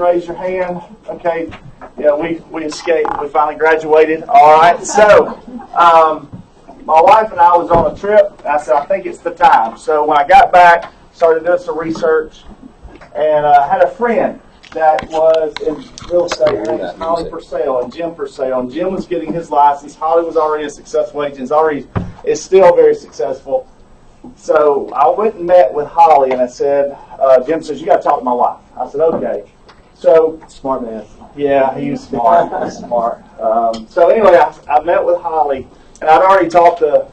raise your hand. Okay. Yeah, we escaped. We finally graduated. All right. So, my wife and I was on a trip. And I said, I think it's the time. So when I got back, started doing some research, and had a friend that was in real estate. His name was Holly Purcell and Jim Purcell. And Jim was getting his license. Holly was already a successful agent. Is still very successful. So I went and met with Holly, and I said, Jim says, you got to talk to my wife. I said, okay. So Smart man. yeah, he was smart. Smart. So anyway, I met with Holly, and I'd already talked to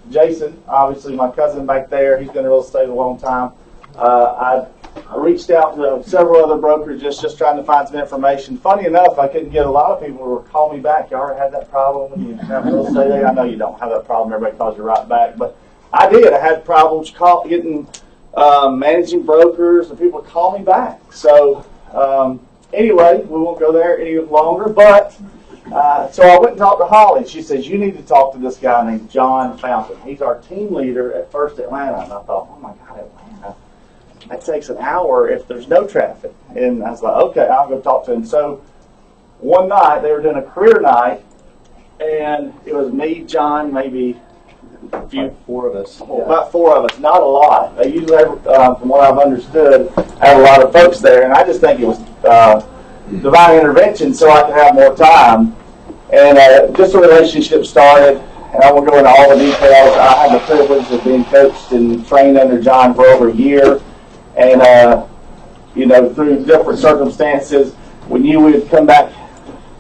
Jason, obviously my cousin back there. He's been in real estate a long time. I reached out to several other brokers just trying to find some information. Funny enough, I couldn't get a lot of people to call me back. You already had that problem when you have real estate. I know you don't have that problem. Everybody calls you right back, but I did. I had problems getting managing brokers, and people call me back. So anyway, we won't go there any longer. But so I went and talked to Holly. She says, you need to talk to this guy named John Fountain. He's our team leader at First Atlanta. And I thought, oh my God, Atlanta. That takes an hour if there's no traffic. And I was like, okay, I'll go talk to him. So one night, they were doing a career night, and it was me, John, maybe a few, Like 4 of us. about 4 of us, not a lot. They usually have, from what I've understood, have a lot of folks there, and I just think it was divine intervention so I could have more time. And just a relationship started, and I won't go into all the details. I had the privilege of being coached and trained under John for over a year, and through different circumstances, we knew we would come back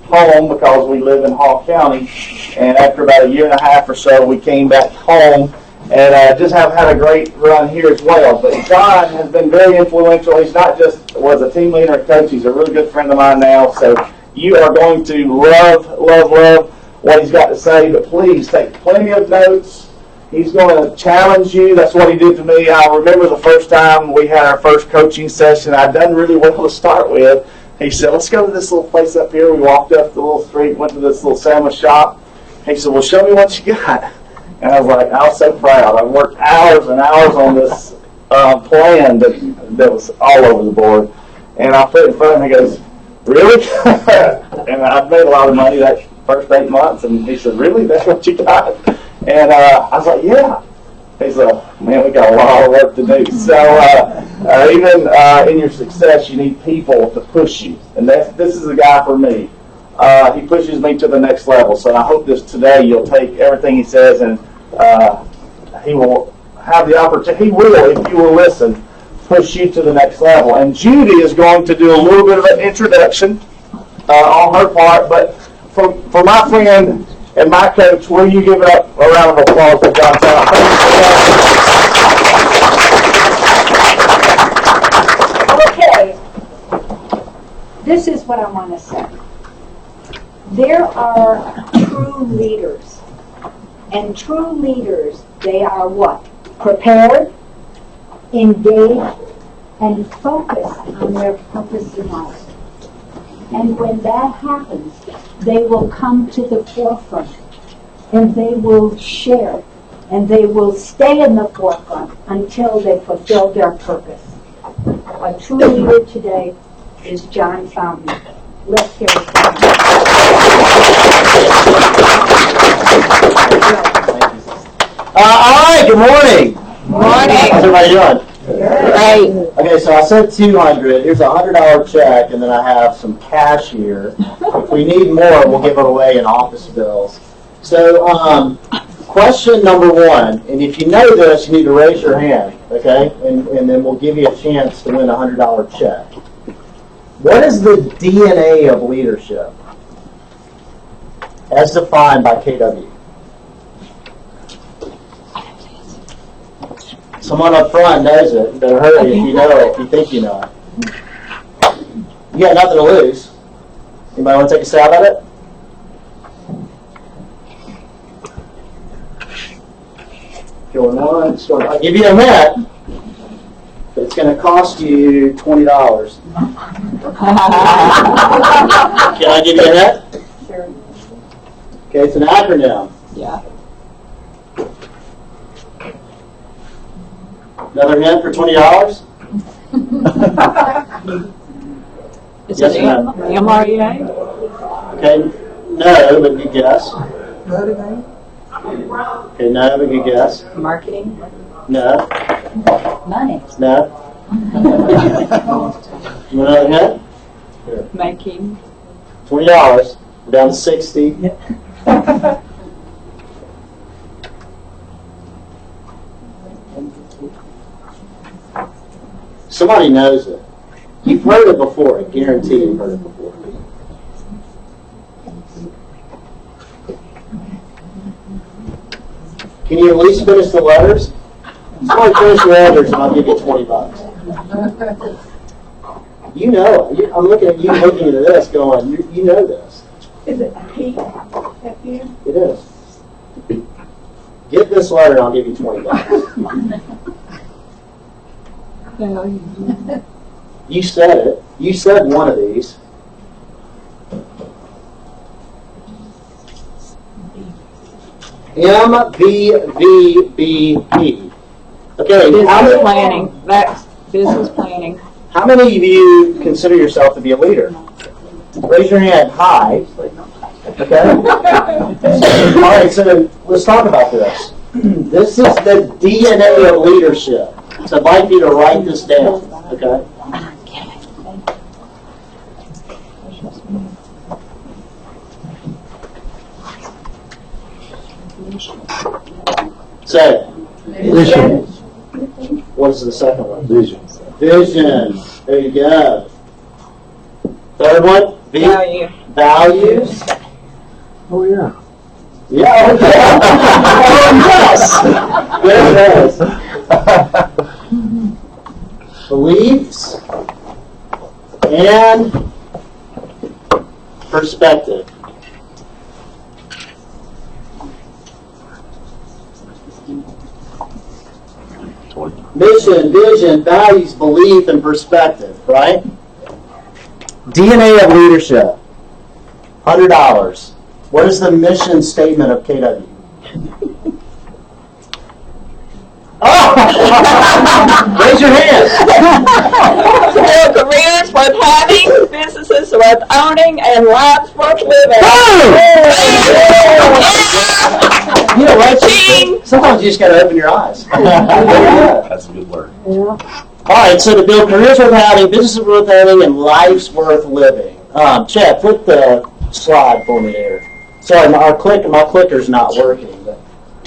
home because we live in Hall County, and after about a year and a half or so, we came back home, and just have had a great run here as well. But John has been very influential. He's not just was a team leader and coach, he's a really good friend of mine now, so you are going to love what he's got to say, but please take plenty of notes. He's going to challenge you. That's what he did to me. I remember the first time we had our first coaching session, I'd done really well to start with. He said, let's go to this little place up here. We walked up the little street, went to this little sandwich shop. He said, well, show me what you got. And I was like, I was so proud. I worked hours and hours on this plan that was all over the board. And I put it in front of him, he goes, really? And I've made a lot of money that first 8 months. And he said, really? That's what you got? And I was like, yeah. He said, man, we got a lot of work to do. So even in your success, you need people to push you. And this is the guy for me. He pushes me to the next level. So I hope today you'll take everything he says, and he will have the opportunity. He will, if you will listen, push you to the next level. And Judy is going to do a little bit of an introduction on her part. But for my friend and my coach, will you give it up a round of applause for John Fountain? Okay, this is what I want to say. There are true leaders, and true leaders, they are what? Prepared, engaged, and focused on their purpose in life. And when that happens, they will come to the forefront, and they will share, and they will stay in the forefront until they fulfill their purpose. A true leader today is John Fountain. Let's hear it from him. All right, good morning. Morning. How's everybody doing? Great. Okay, so I said 200. Here's a $100 check, and then I have some cash here. If we need more, we'll give it away in office bills. So, question number 1, and if you know this, you need to raise your hand, okay? And then we'll give you a chance to win a $100 check. What is the DNA of leadership as defined by KW? Someone up front knows it. Better hurry if you know it, if you think you know it. You got nothing to lose. Anybody want to take a stab at it? Going once, I'll give you a hint, but it's going to cost you $20. Can I give you a hint? Sure. Okay, it's an acronym. Yeah. Another hint for $20? Is Yes it or no? MREA? Okay, no, but good guess. Okay, no, but good guess. Marketing? No, Money. no. You want another hint? Making. $20. We're down to 60. Somebody knows it. You've heard it before. I guarantee you've heard it before. Can you at least finish the letters? Somebody finish the letters and I'll give you $20. You know it. I'm looking at you looking at this going, you know this. Is it P at the end? It is. Get this letter and I'll give you $20. You said it. You said one of these. MBVBP. Okay, Business planning. That's business planning. how many of you consider yourself to be a leader? Raise your hand high. Okay. All right, so let's talk about this. This is the DNA of leadership. So I'd like you to write this down. Okay. Say it. Vision. What is the second one? Vision. Vision. There you go. Third one? Value. Values. Oh, yeah. Yeah. Oh, yes. Yes. Beliefs and perspective. Mission, vision, values, belief, and perspective, right? DNA of leadership. $100. What is the mission statement of KW? Oh! Raise your hand. Build careers worth having, businesses worth owning, and lives worth living. You know what? Ching! Sometimes you just got to open your eyes. That's a good word. All right, so to build careers worth having, businesses worth owning, and lives worth living. Chad, flip the slide for me here. Sorry, my clicker's not working. But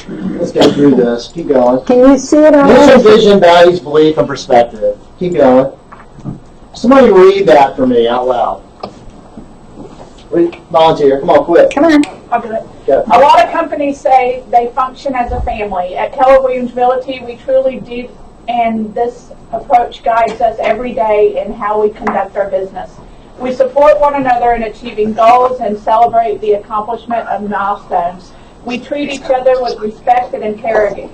let's go through this. Keep going. Can you see it on Mission, there? vision, values, belief, and perspective. Keep going. Somebody read that for me out loud. Volunteer. Come on, quick. Come on. I'll do it. Go. A lot of companies say they function as a family. At Keller Williams Realty, we truly do, and this approach guides us every day in how we conduct our business. We support one another in achieving goals and celebrate the accomplishment of milestones. We treat each other with respect and integrity.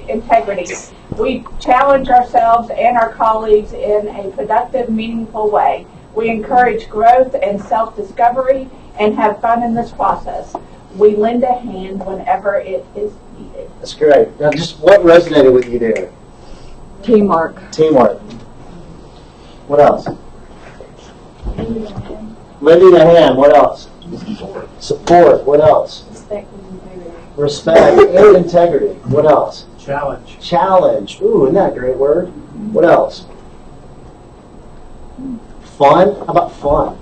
We challenge ourselves and our colleagues in a productive, meaningful way. We encourage growth and self-discovery and have fun in this process. We lend a hand whenever it is needed. That's great. Now, just what resonated with you there? Teamwork. Teamwork. What else? Lending a hand. What else? Support. What else? Respect and integrity. What else? Challenge. Challenge. Ooh, isn't that a great word? What else? Fun. How about fun?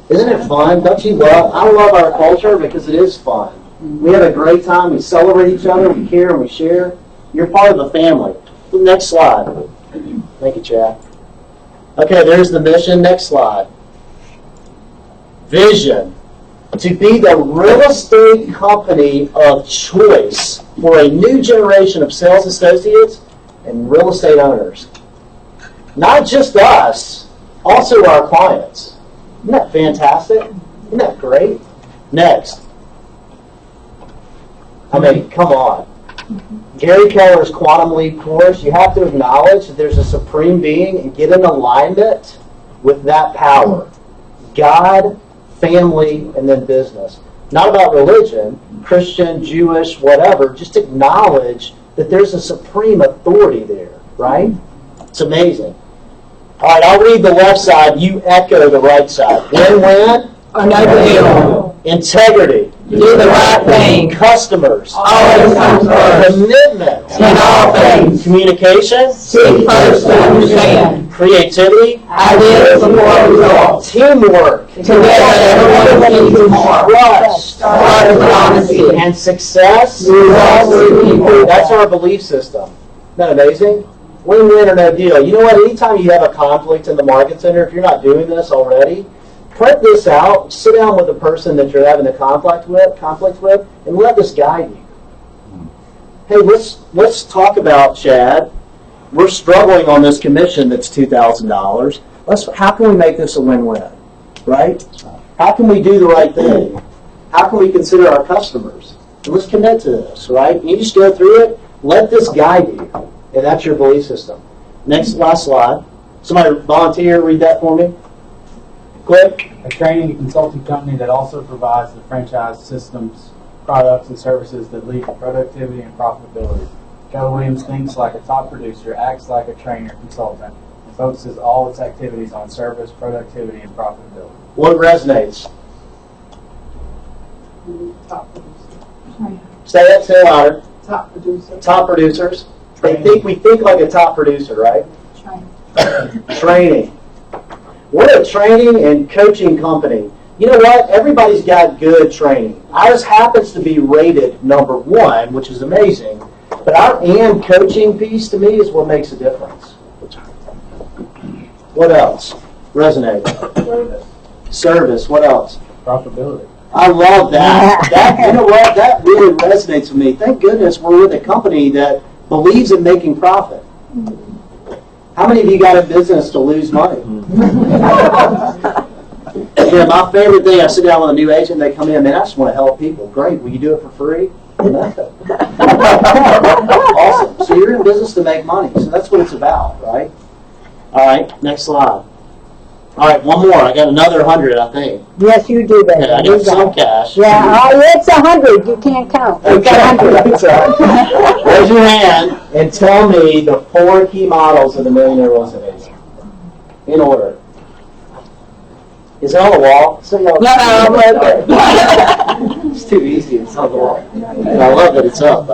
Isn't it fun? Don't you love? I love our culture because it is fun. We have a great time. We celebrate each other. We care and we share. You're part of the family. Next slide. Thank you, Chad. Okay, there's the mission. Next slide. Vision. To be the real estate company of choice for a new generation of sales associates and real estate owners. Not just us, also our clients. Isn't that fantastic? Isn't that great? Next. I mean, come on. Gary Keller's Quantum Leap course, you have to acknowledge that there's a supreme being and get in alignment with that power. God, family, and then business. Not about religion, Christian, Jewish, whatever. Just acknowledge that there's a supreme authority there, right? It's amazing. All right, I'll read the left side. You echo the right side. Win-win. Or no deal. Integrity. Do the right thing. Customers. Always come first. Commitment. In all things. Communication. Seek first to understand. Creativity. Ideas before results. Teamwork. Together everyone achieves more. Trust. Start with honesty. And success. Results through people. That's our belief system. Isn't that amazing? Win-win or no deal. You know what? Anytime you have a conflict in the market center, if you're not doing this already, print this out. Sit down with the person that you're having a conflict with, and let this guide you. Hey, let's talk about, Chad. We're struggling on this commission that's $2,000. How can we make this a win-win? Right? How can we do the right thing? How can we consider our customers? And let's commit to this, right? You just go through it. Let this guide you, and that's your belief system. Last slide. Somebody volunteer, read that for me. Quick. A training and consulting company that also provides the franchise systems, products, and services that lead to productivity and profitability. Keller Williams thinks like a top producer, acts like a trainer consultant, and focuses all its activities on service, productivity, and profitability. What resonates? Top producer. Say it, say it louder. Top producer. Top producers. We think like a top producer, right? Training. We're a training and coaching company. You know what? Everybody's got good training. Ours happens to be rated #1, which is amazing. But our and coaching piece to me is what makes a difference. What else? Resonate. Service. What else? Profitability. I love that. You know what? That really resonates with me. Thank goodness we're with a company that believes in making profit. How many of you got a business to lose money? Yeah, my favorite thing, I sit down with a new agent, they come in, man, I just want to help people. Great, will you do it for free? Awesome. So you're in business to make money. So that's what it's about, right? All right, next slide. All right, one more. I got another 100, I think. Yes, you do, baby. Okay, I got some cash. Yeah, it's 100. You can't count. It's 100. Raise your hand and tell me the 4 key models of the Millionaire Real Estate Agent. In order. Is it on the wall? No, It's too easy. It's on the wall. And I love that it's up.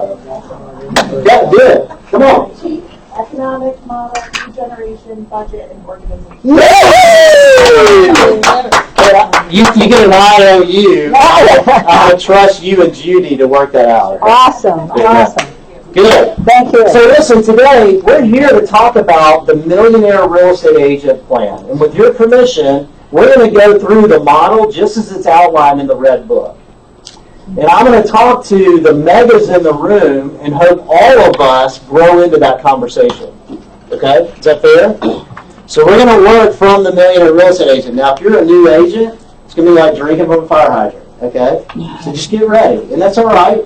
Yeah, do it. Come on. Economic model, regeneration, budget, and organization. You get an IOU. I would trust you and Judy to work that out. Awesome. Good. Thank you. So listen, today we're here to talk about the Millionaire Real Estate Agent Plan. And with your permission, we're going to go through the model just as it's outlined in the Red Book. And I'm going to talk to the megas in the room and hope all of us grow into that conversation. Okay? Is that fair? So we're going to work from the Millionaire Real Estate Agent. Now, if you're a new agent, it's going to be like drinking from a fire hydrant. Okay? So just get ready. And that's all right.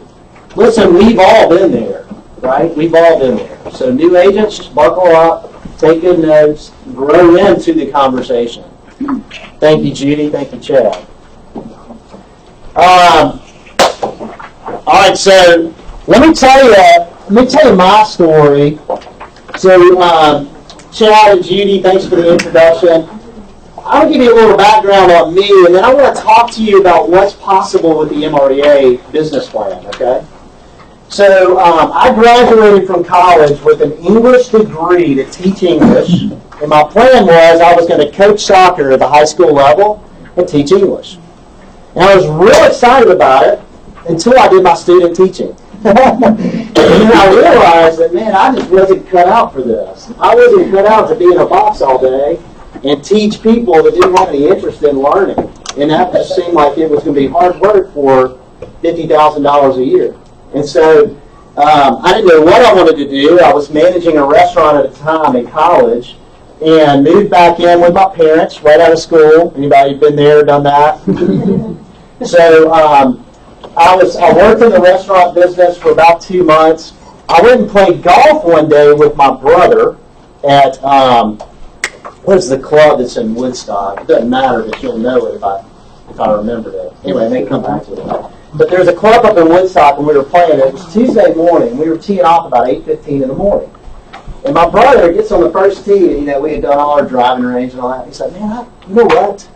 Listen, we've all been there. Right? We've all been there. So new agents, just buckle up, take good notes, grow into the conversation. Thank you, Judy. Thank you, Chad. All right, so let me tell you my story. So, Chad and Judy, thanks for the introduction. I'll give you a little background on me, and then I want to talk to you about what's possible with the MREA business plan, okay? So, I graduated from college with an English degree to teach English, and my plan was I was going to coach soccer at the high school level and teach English. And I was real excited about it until I did my student teaching. And then I realized that, man, I just wasn't cut out for this. I wasn't cut out to be in a box all day and teach people that didn't have any interest in learning. And that just seemed like it was going to be hard work for $50,000 a year. And so I didn't know what I wanted to do. I was managing a restaurant at the time in college and moved back in with my parents right out of school. Anybody been there, done that? So I worked in the restaurant business for about 2 months. I went and played golf one day with my brother at, what is the club that's in Woodstock? It doesn't matter, but you'll know it if I remember it. Anyway, I may come back to it. But there's a club up in Woodstock, and we were playing it. It was Tuesday morning. We were teeing off about 8:15 in the morning. And my brother gets on the first tee, and we had done all our driving range and all that. He said, man, you know what?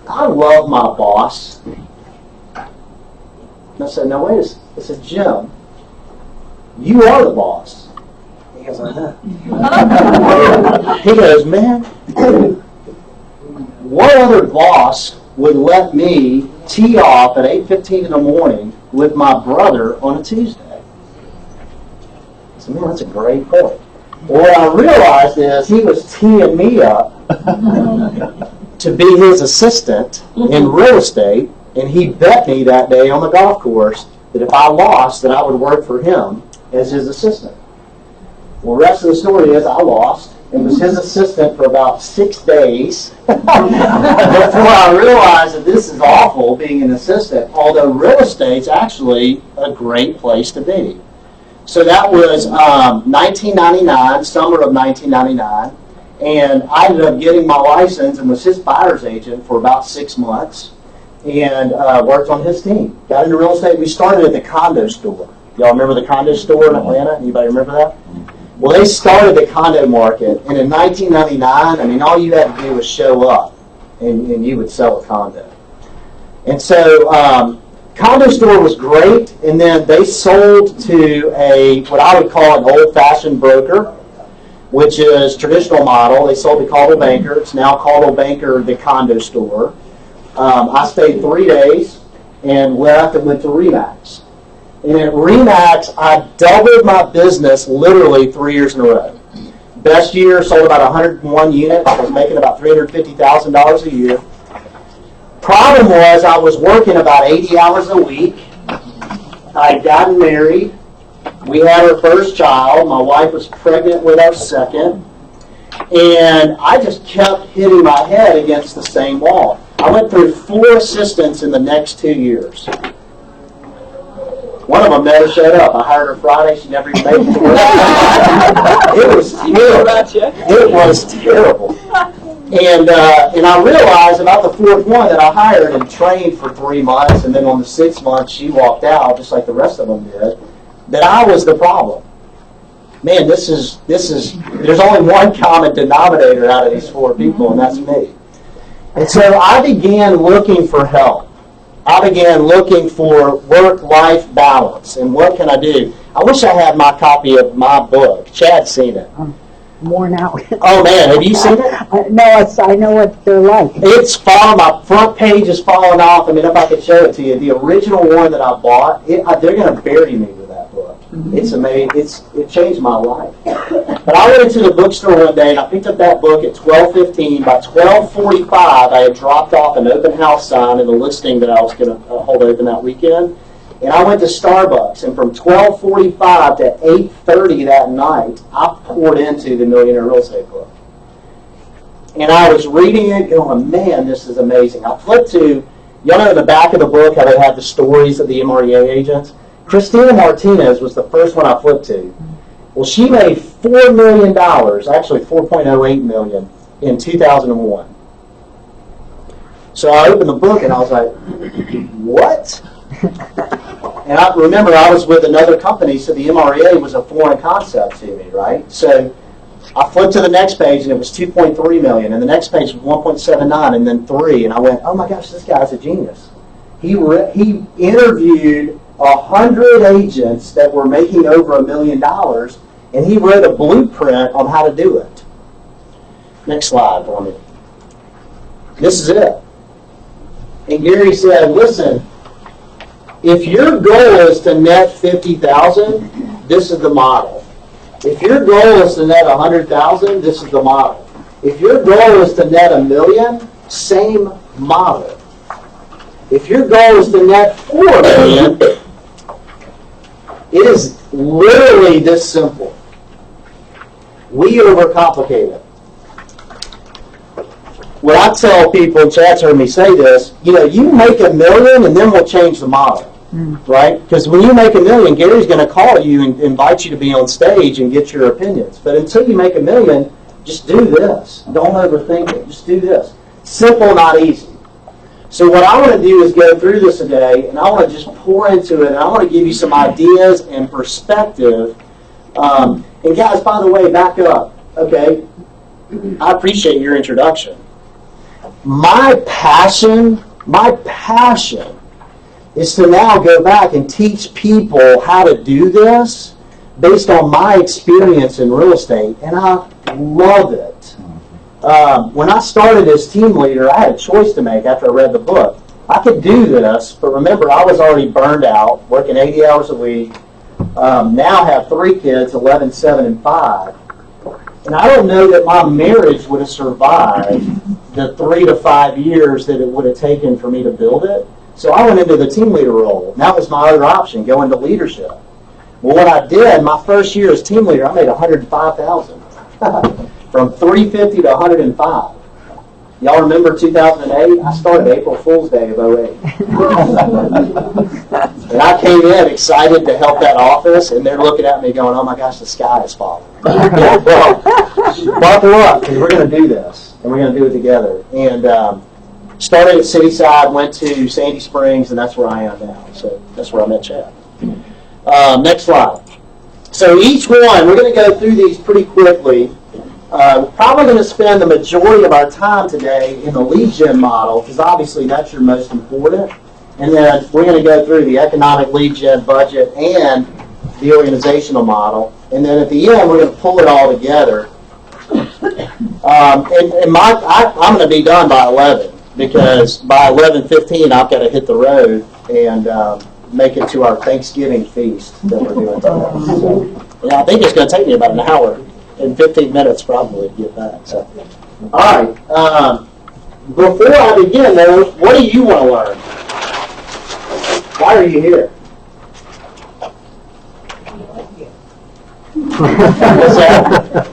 I love my boss. And I said, no, wait a second. I said, Jim, you are the boss. He goes like that. He goes, man, what other boss would let me tee off at 8:15 in the morning with my brother on a Tuesday? I said, man, that's a great point. Well, what I realized is he was teeing me up to be his assistant in real estate, and he bet me that day on the golf course that if I lost, that I would work for him as his assistant. Well, the rest of the story is I lost and was his assistant for about 6 days before I realized that this is awful being an assistant, although real estate's actually a great place to be. So that was 1999, summer of 1999, and I ended up getting my license and was his buyer's agent for about 6 months and worked on his team. Got into real estate. We started at the condo store. Y'all remember the condo store in Atlanta? Anybody remember that? Well, they started the condo market, and in 1999, I mean, all you had to do was show up, and you would sell a condo. And so condo store was great, and then they sold to what I would call an old-fashioned broker, which is traditional model. They sold to Caldwell Banker. It's now Caldwell Banker, the condo store. I stayed 3 days and left and went to RE/MAX. And at RE/MAX, I doubled my business literally 3 years in a row. Best year, sold about 101 units. I was making about $350,000 a year. Problem was, I was working about 80 hours a week. I'd gotten married. We had our first child. My wife was pregnant with our second. And I just kept hitting my head against the same wall. I went through 4 assistants in the next 2 years. One of them never showed up. I hired her Friday. She never even made it to work. It was terrible. It was terrible. And I realized about the 4th one that I hired and trained for 3 months, and then on the 6th month she walked out, just like the rest of them did, that I was the problem. Man, this is. There's only one common denominator out of these 4 people, and that's me. And so I began looking for help. I began looking for work-life balance, and what can I do? I wish I had my copy of my book. Chad's seen it. Worn out. Oh man, have you seen it? No, I know what they're like. It's falling. My front page is falling off. I mean, if I could show it to you, the original one that I bought, they're going to bury me with that book. It's amazing. It changed my life. But I went into the bookstore one day and I picked up that book at 12:15. By 12:45, I had dropped off an open house sign in the listing that I was going to hold open that weekend. And I went to Starbucks, and from 12:45 to 8:30 that night, I poured into the Millionaire Real Estate book. And I was reading it going, man, this is amazing. I flipped to, y'all know in the back of the book how they have the stories of the MREA agents? Christina Martinez was the first one I flipped to. Well, she made $4 million, actually $4.08 million, in 2001. So I opened the book and I was like, what? And I remember I was with another company, so the MREA was a foreign concept to me, right? So I flipped to the next page and it was 2.3 million, and the next page was 1.79, and then 3, and I went, oh my gosh, this guy's a genius. He interviewed 100 agents that were making over $1 million, and he wrote a blueprint on how to do it. Next slide for me. This is it. And Gary said, listen, if your goal is to net 50,000, this is the model. If your goal is to net 100,000, this is the model. If your goal is to net $1 million, same model. If your goal is to net 4 million, it is literally this simple. We overcomplicate it. What I tell people, and Chad's heard me say this, you make $1 million and then we'll change the model, right? Because when you make $1 million, Gary's going to call you and invite you to be on stage and get your opinions. But until you make $1 million, just do this. Don't overthink it. Just do this. Simple, not easy. So what I want to do is go through this today, and I want to just pour into it, and I want to give you some ideas and perspective. And And guys, by the way, back up, okay? I appreciate your introduction. My passion is to now go back and teach people how to do this based on my experience in real estate, and I love it. When I started as team leader, I had a choice to make after I read the book. I could do this, but remember, I was already burned out, working 80 hours a week. Now have 3 kids, 11, 7, and 5. And I don't know that my marriage would have survived the 3 to 5 years that it would have taken for me to build it. So I went into the team leader role. And that was my other option, go into leadership. Well, what I did, my first year as team leader, I made $105,000. From $350 to $105. Y'all remember 2008? I started April Fool's Day of 08. And I came in excited to help that office, and they're looking at me going, oh my gosh, the sky is falling. Well, buckle up, because we're going to do this, and we're going to do it together. And started at Cityside, went to Sandy Springs, and that's where I am now. So that's where I met Chad. Next slide. So each one, we're going to go through these pretty quickly. We're probably going to spend the majority of our time today in the lead gen model, because obviously that's your most important. And then we're going to go through the economic lead gen budget and the organizational model. And then at the end, we're going to pull it all together. I'm going to be done by 11, because by 11:15, I've got to hit the road and make it to our Thanksgiving feast that we're doing today. So, I think it's going to take me about an hour and 15 minutes probably to get back. So, all right. Before I begin, though, what do you want to learn? Why are you here? What's that?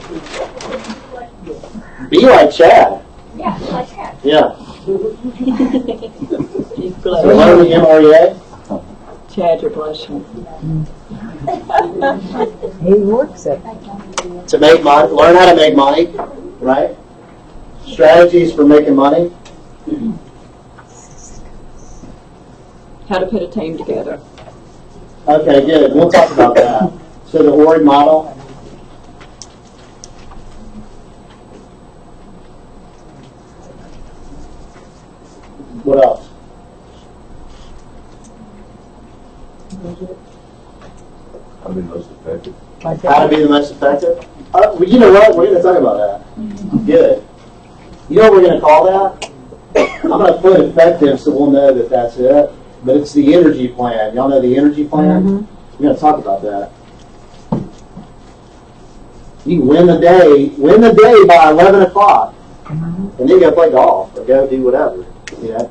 Be like Chad. Yeah, like that. Yeah. He's So learn the MREA. Chad, you're blushing. He works it. To make money, learn how to make money, right? Strategies for making money. How to put a team together. Okay, good. We'll talk about that. So the org model. What else? I've been most effective. How to be the most effective? Well, you know what? We're going to talk about that. Good. You know what we're going to call that? I'm going to put effective so we'll know that that's it. But it's the energy plan. Y'all know the energy plan? We're going to talk about that. You can win the day by 11 o'clock. And then you go play golf or go do whatever. You know?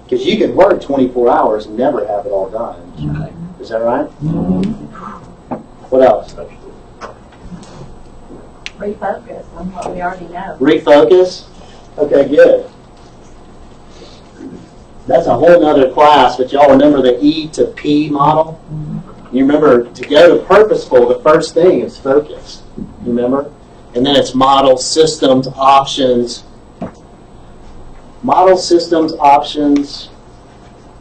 Because you can work 24 hours and never have it all done. Is that right? What else? Refocus on what we already know. Refocus? Okay, good. That's a whole nother class, but y'all remember the E to P model? You remember, to go to purposeful, the first thing is focus. You remember? And then it's model, systems, options. Model, systems, options,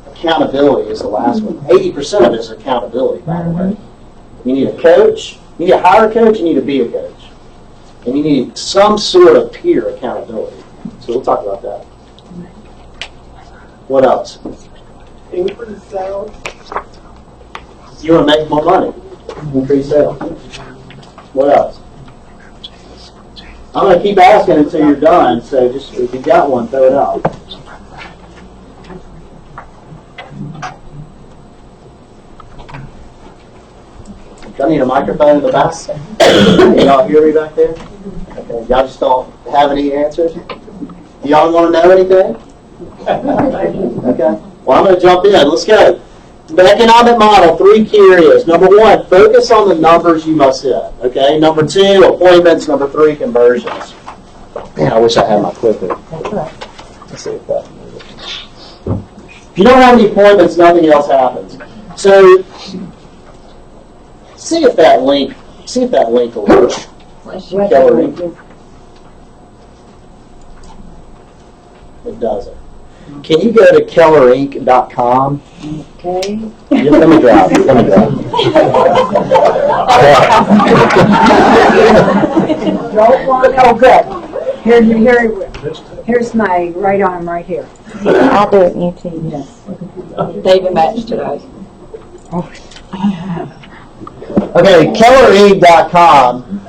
accountability is the last one. 80% of it is accountability, by the way. You need a coach. You need to hire a coach. You need to be a coach. And you need some sort of peer accountability. So we'll talk about that. What else? Increase sales. You want to make more money. Increase sales. What else? I'm going to keep asking until you're done, so just if you got one, throw it out. Do I need a microphone in the back? Can y'all hear me back there? Okay. Y'all just don't have any answers? Do y'all want to know anything? Okay. Well, I'm going to jump in. Let's go. The economic model, 3 key areas. Number 1, focus on the numbers you must hit. Okay. Number 2, appointments. Number 3, conversions. Man, I wish I had my clicker. Let's see if that moves. If you don't have any appointments, nothing else happens. So, see if that link will work. It doesn't. Can you go to kellerinc.com? Okay. Yeah, let me drive. Don't want, oh, good. Here's my right arm right here. I'll do it, you too. Yes. David matched today. Okay, kellerinc.com.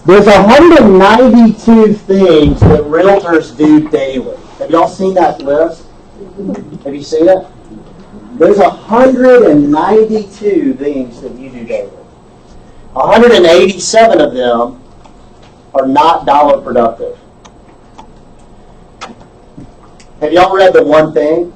There's 192 things that realtors do daily. Have y'all seen that list? Have you seen it? There's 192 things that you do daily. 187 of them are not dollar productive. Have y'all read The One Thing?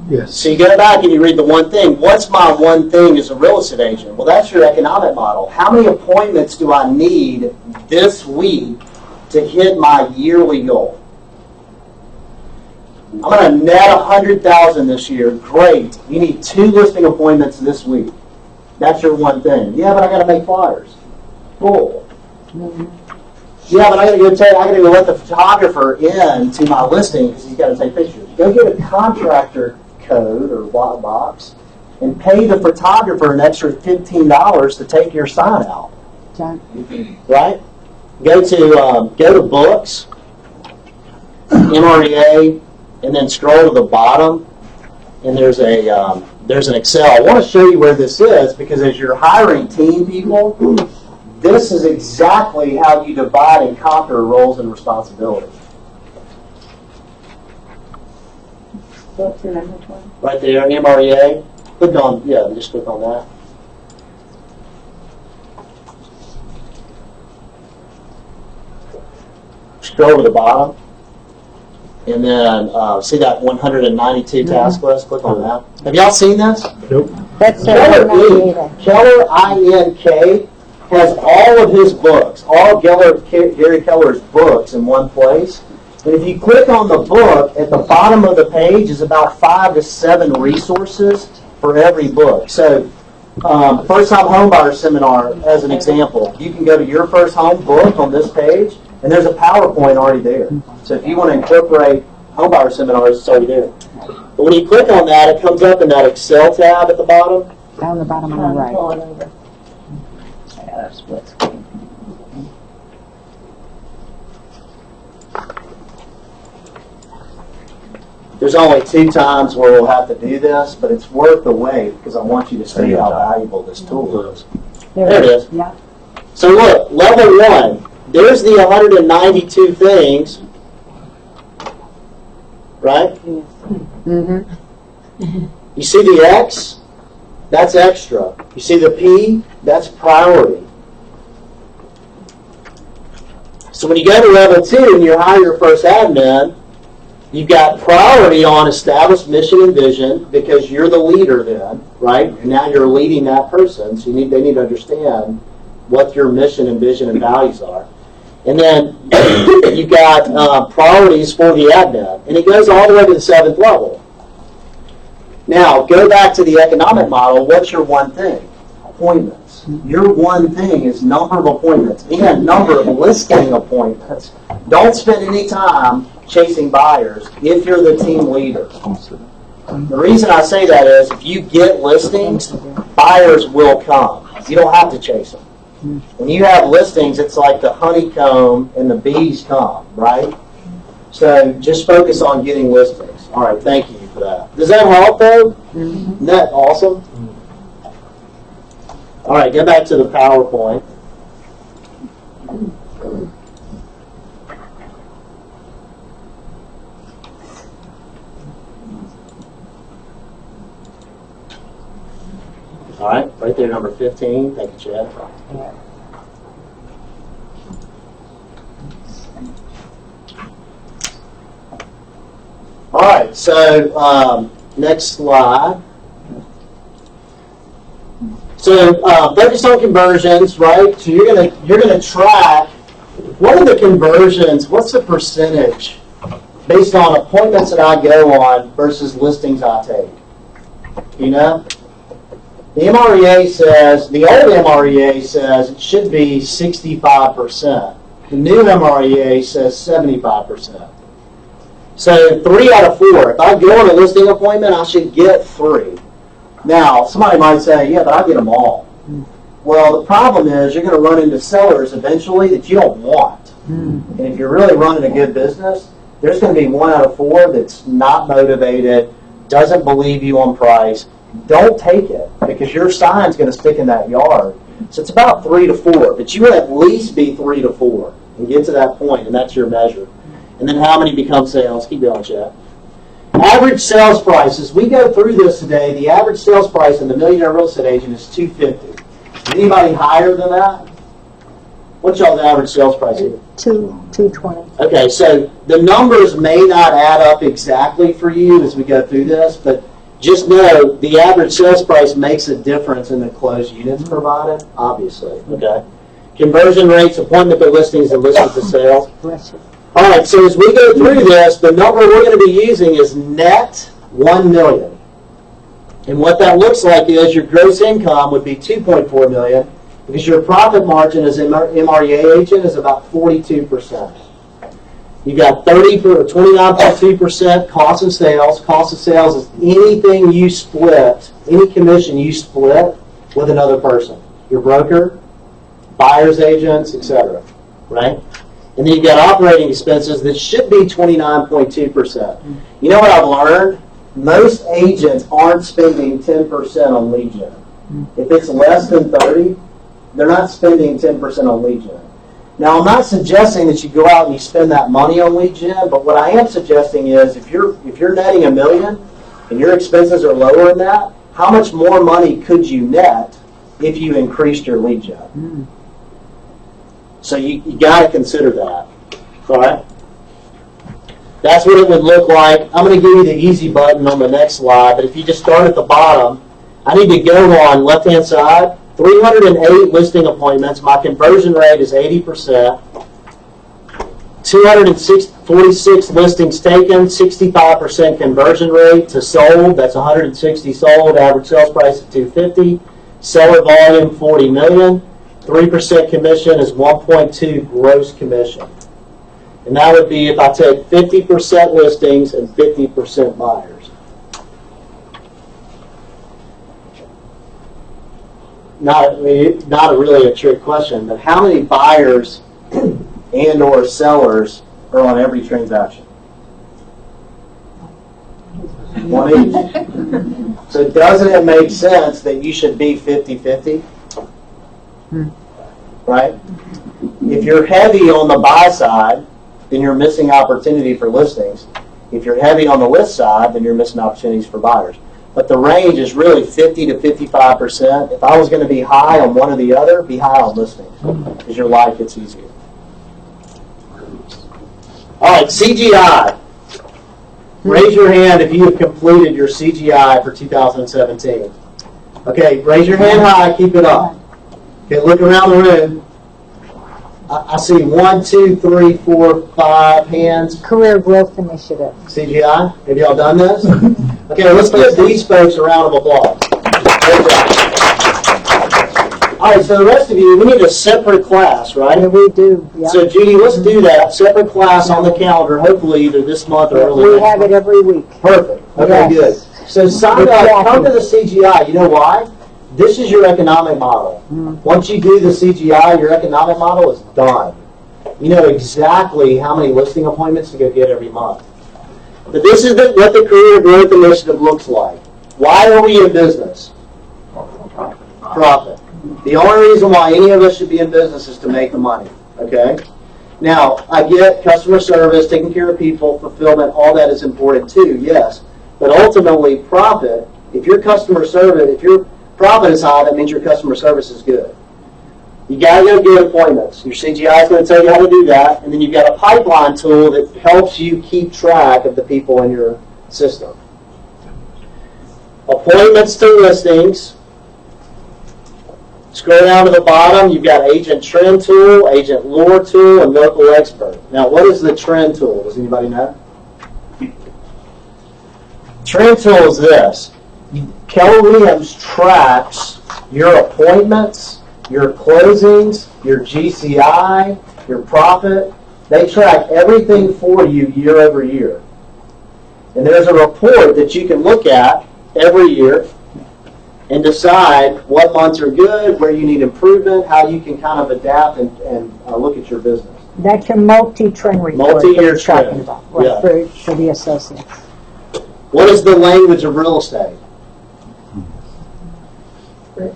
Yes. So you go back and you read The One Thing. What's my one thing as a real estate agent? Well, that's your economic model. How many appointments do I need this week to hit my yearly goal? I'm going to net 100,000 this year. Great. You need 2 listing appointments this week. That's your one thing. Yeah, but I got to make flyers. Cool. Yeah, but I got to go let the photographer in to my listing because he's got to take pictures. Go get a contractor code or white box and pay the photographer an extra $15 to take your sign out. John. Right? Go to books, MREA, and then scroll to the bottom, and there's an Excel. I want to show you where this is because as you're hiring team people, this is exactly how you divide and conquer roles and responsibilities. What's your number 12? Right there, MREA. Just click on that. Scroll to the bottom. And then see that 192 task list? Click on that. Have y'all seen this? Nope. That's Keller Inc. Keller INK has all of his books, all Gary Keller's books in one place. And if you click on the book, at the bottom of the page is about 5 to 7 resources for every book. So, First Time Homebuyer Seminar, as an example, you can go to your first home book on this page, and there's a PowerPoint already there. So if you want to incorporate homebuyer seminars, it's already there. But when you click on that, it comes up in that Excel tab at the bottom. Down the bottom on the right. There's only 2 times where we'll have to do this, but it's worth the wait because I want you to see how valuable this tool is. There it is. Yeah. So look, level 1, there's the 192 things, right? Mm-hmm. You see the X? That's extra. You see the P? That's priority. So when you go to level 2 and you hire your first admin, you've got priority on established mission and vision because you're the leader then, right? And now you're leading that person, so they need to understand what your mission and vision and values are. And then you've got priorities for the admin. And it goes all the way to the 7th level. Now, go back to the economic model. What's your one thing? Appointments. Your one thing is number of appointments and number of listing appointments. Don't spend any time chasing buyers if you're the team leader. The reason I say that is if you get listings, buyers will come. You don't have to chase them. When you have listings, it's like the honeycomb and the bees come, right? So just focus on getting listings. All right, thank you for that. Does that help, though? Isn't that awesome? All right, get back to the PowerPoint. All right, right there, number 15. Thank you, Chad. All right, so next slide. So focus on conversions, right? So you're gonna track what are the conversions. What's the percentage based on appointments that I go on versus listings I take? You know, the MREA says the old MREA says it should be 65%. The new MREA says 75%. So 3 out of 4. If I go on a listing appointment, I should get 3. Now, somebody might say, yeah, but I get them all. Well, the problem is you're going to run into sellers eventually that you don't want. And if you're really running a good business, there's going to be 1 out of 4 that's not motivated, doesn't believe you on price. Don't take it, because your sign's going to stick in that yard. So it's about 3 to 4, but you would at least be 3 to 4 and get to that point, and that's your measure. And then how many become sales? Keep going, Chad. Average sales prices. We go through this today. The average sales price in the Millionaire Real Estate Agent is $250. Anybody higher than that? What's y'all's average sales price here? $220. Okay, so the numbers may not add up exactly for you as we go through this, but just know the average sales price makes a difference in the closed units provided, obviously. Okay. Conversion rates, appointment to listings, and listings to sales. Bless you. All right, so as we go through this, the number we're going to be using is net 1 million. And what that looks like is your gross income would be 2.4 million, because your profit margin as an MREA agent is about 42%. You got 29.2% cost of sales. Cost of sales is anything you split, any commission you split with another person. Your broker, buyer's agents, etc. Right? And then you've got operating expenses that should be 29.2%. You know what I've learned? Most agents aren't spending 10% on lead gen. If it's less than 30, they're not spending 10% on lead gen. Now, I'm not suggesting that you go out and you spend that money on lead gen, but what I am suggesting is if you're netting $1 million and your expenses are lower than that, how much more money could you net if you increased your lead gen? So you got to consider that. All right? That's what it would look like. I'm going to give you the easy button on the next slide, but if you just start at the bottom, I need to go on left-hand side. 308 listing appointments. My conversion rate is 80%. 246 listings taken, 65% conversion rate to sold. That's 160 sold. Average sales price of $250. Seller volume 40 million. 3% commission is 1.2 gross commission. And that would be if I take 50% listings and 50% buyers. Not really a trick question, but how many buyers and or sellers are on every transaction? One each. So doesn't it make sense that you should be 50-50? Right? If you're heavy on the buy side, then you're missing opportunity for listings. If you're heavy on the list side, then you're missing opportunities for buyers. But the range is really 50 to 55%. If I was going to be high on one or the other, be high on listings, because your life gets easier. All right, CGI. Raise your hand if you have completed your CGI for 2017. Okay, raise your hand high, keep it up. Okay, look around the room. I see 1, 2, 3, 4, 5 hands. Career Growth Initiative. CGI, have y'all done this? Okay, let's give these folks a round of applause. Great job. All right, so the rest of you, we need a separate class, right? Yeah, we do. Yeah. So Judy, let's do that. Separate class on the calendar, hopefully either this month or early We next have month. it every week. Perfect. Okay, Yes. good. So sign up, come to the CGI. You know why? This is your economic model. Once you do the CGI, your economic model is done. You know exactly how many listing appointments to go get every month. But this is what the Career Growth Initiative looks like. Why are we in business? Profit. The only reason why any of us should be in business is to make the money. Okay? Now, I get customer service, taking care of people, fulfillment, all that is important too, yes. But ultimately, profit, if your customer service, if your profit is high, that means your customer service is good. You got to go get appointments. Your CGI is going to tell you how to do that, and then you've got a pipeline tool that helps you keep track of the people in your system. Appointments to listings. Scroll down to the bottom, you've got Agent Trend Tool, Agent Lure Tool, and Local Expert. Now, what is the Trend Tool? Does anybody know? Trend Tool is this. Keller Williams tracks your appointments, your closings, your GCI, your profit. They track everything for you year over year. And there's a report that you can look at every year and decide what months are good, where you need improvement, how you can kind of adapt and look at your business. That's your multi-trend report. Multi-year that you're talking trend. about, right, Yeah. for the associates. What is the language of real estate? The